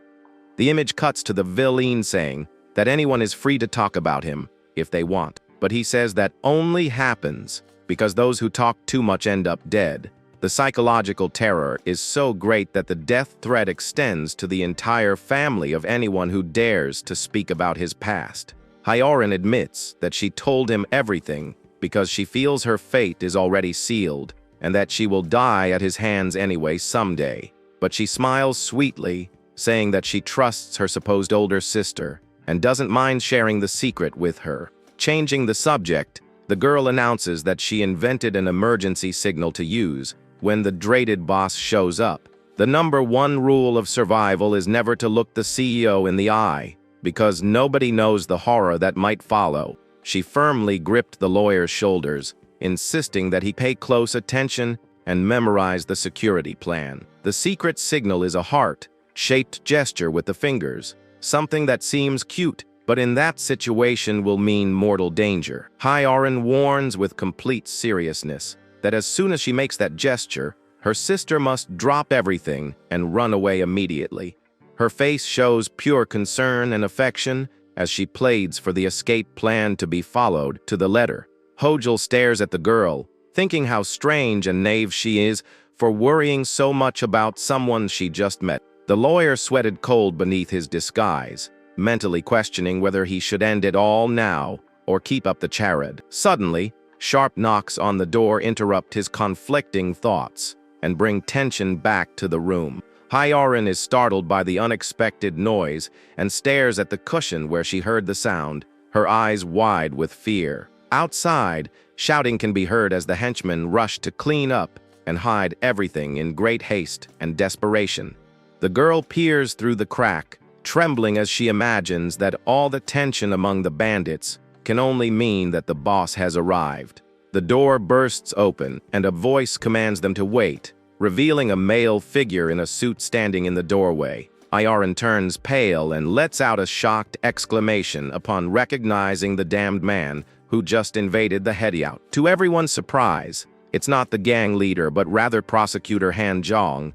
The image cuts to the villain saying that anyone is free to talk about him if they want, but he says that only happens because those who talk too much end up dead. The psychological terror is so great that the death threat extends to the entire family of anyone who dares to speak about his past. Hyorin admits that she told him everything because she feels her fate is already sealed and that she will die at his hands anyway someday. But she smiles sweetly, saying that she trusts her supposed older sister and doesn't mind sharing the secret with her. Changing the subject, the girl announces that she invented an emergency signal to use when the dreaded boss shows up. The #1 rule of survival is never to look the CEO in the eye, because nobody knows the horror that might follow. She firmly gripped the lawyer's shoulders, insisting that he pay close attention and memorize the security plan. The secret signal is a heart-shaped gesture with the fingers, something that seems cute, but in that situation will mean mortal danger. Hyorin warns with complete seriousness that as soon as she makes that gesture, her sister must drop everything and run away immediately. Her face shows pure concern and affection as she pleads for the escape plan to be followed to the letter. Hojul stares at the girl, thinking how strange and naive she is for worrying so much about someone she just met. The lawyer sweated cold beneath his disguise, mentally questioning whether he should end it all now or keep up the charade. Suddenly, sharp knocks on the door interrupt his conflicting thoughts and bring tension back to the room. Hyorin is startled by the unexpected noise and stares at the cushion where she heard the sound, her eyes wide with fear. Outside, shouting can be heard as the henchmen rush to clean up and hide everything in great haste and desperation. The girl peers through the crack, trembling as she imagines that all the tension among the bandits can only mean that the boss has arrived. The door bursts open, and a voice commands them to wait, revealing a male figure in a suit standing in the doorway. Hyorin turns pale and lets out a shocked exclamation upon recognizing the damned man who just invaded the hideout. To everyone's surprise, it's not the gang leader but rather Prosecutor Han Jong,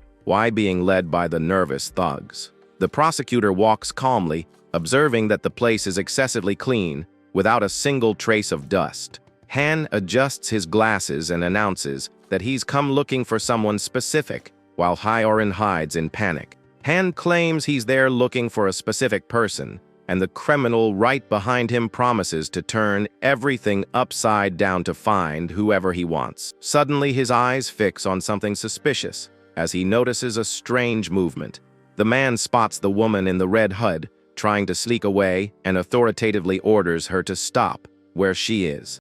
being led by the nervous thugs. The prosecutor walks calmly, observing that the place is excessively clean, without a single trace of dust. Han adjusts his glasses and announces that he's come looking for someone specific, while Hyorin hides in panic. Han claims he's there looking for a specific person, and the criminal right behind him promises to turn everything upside down to find whoever he wants. Suddenly, his eyes fix on something suspicious, as he notices a strange movement. The man spots the woman in the red hood, trying to sneak away, and authoritatively orders her to stop where she is.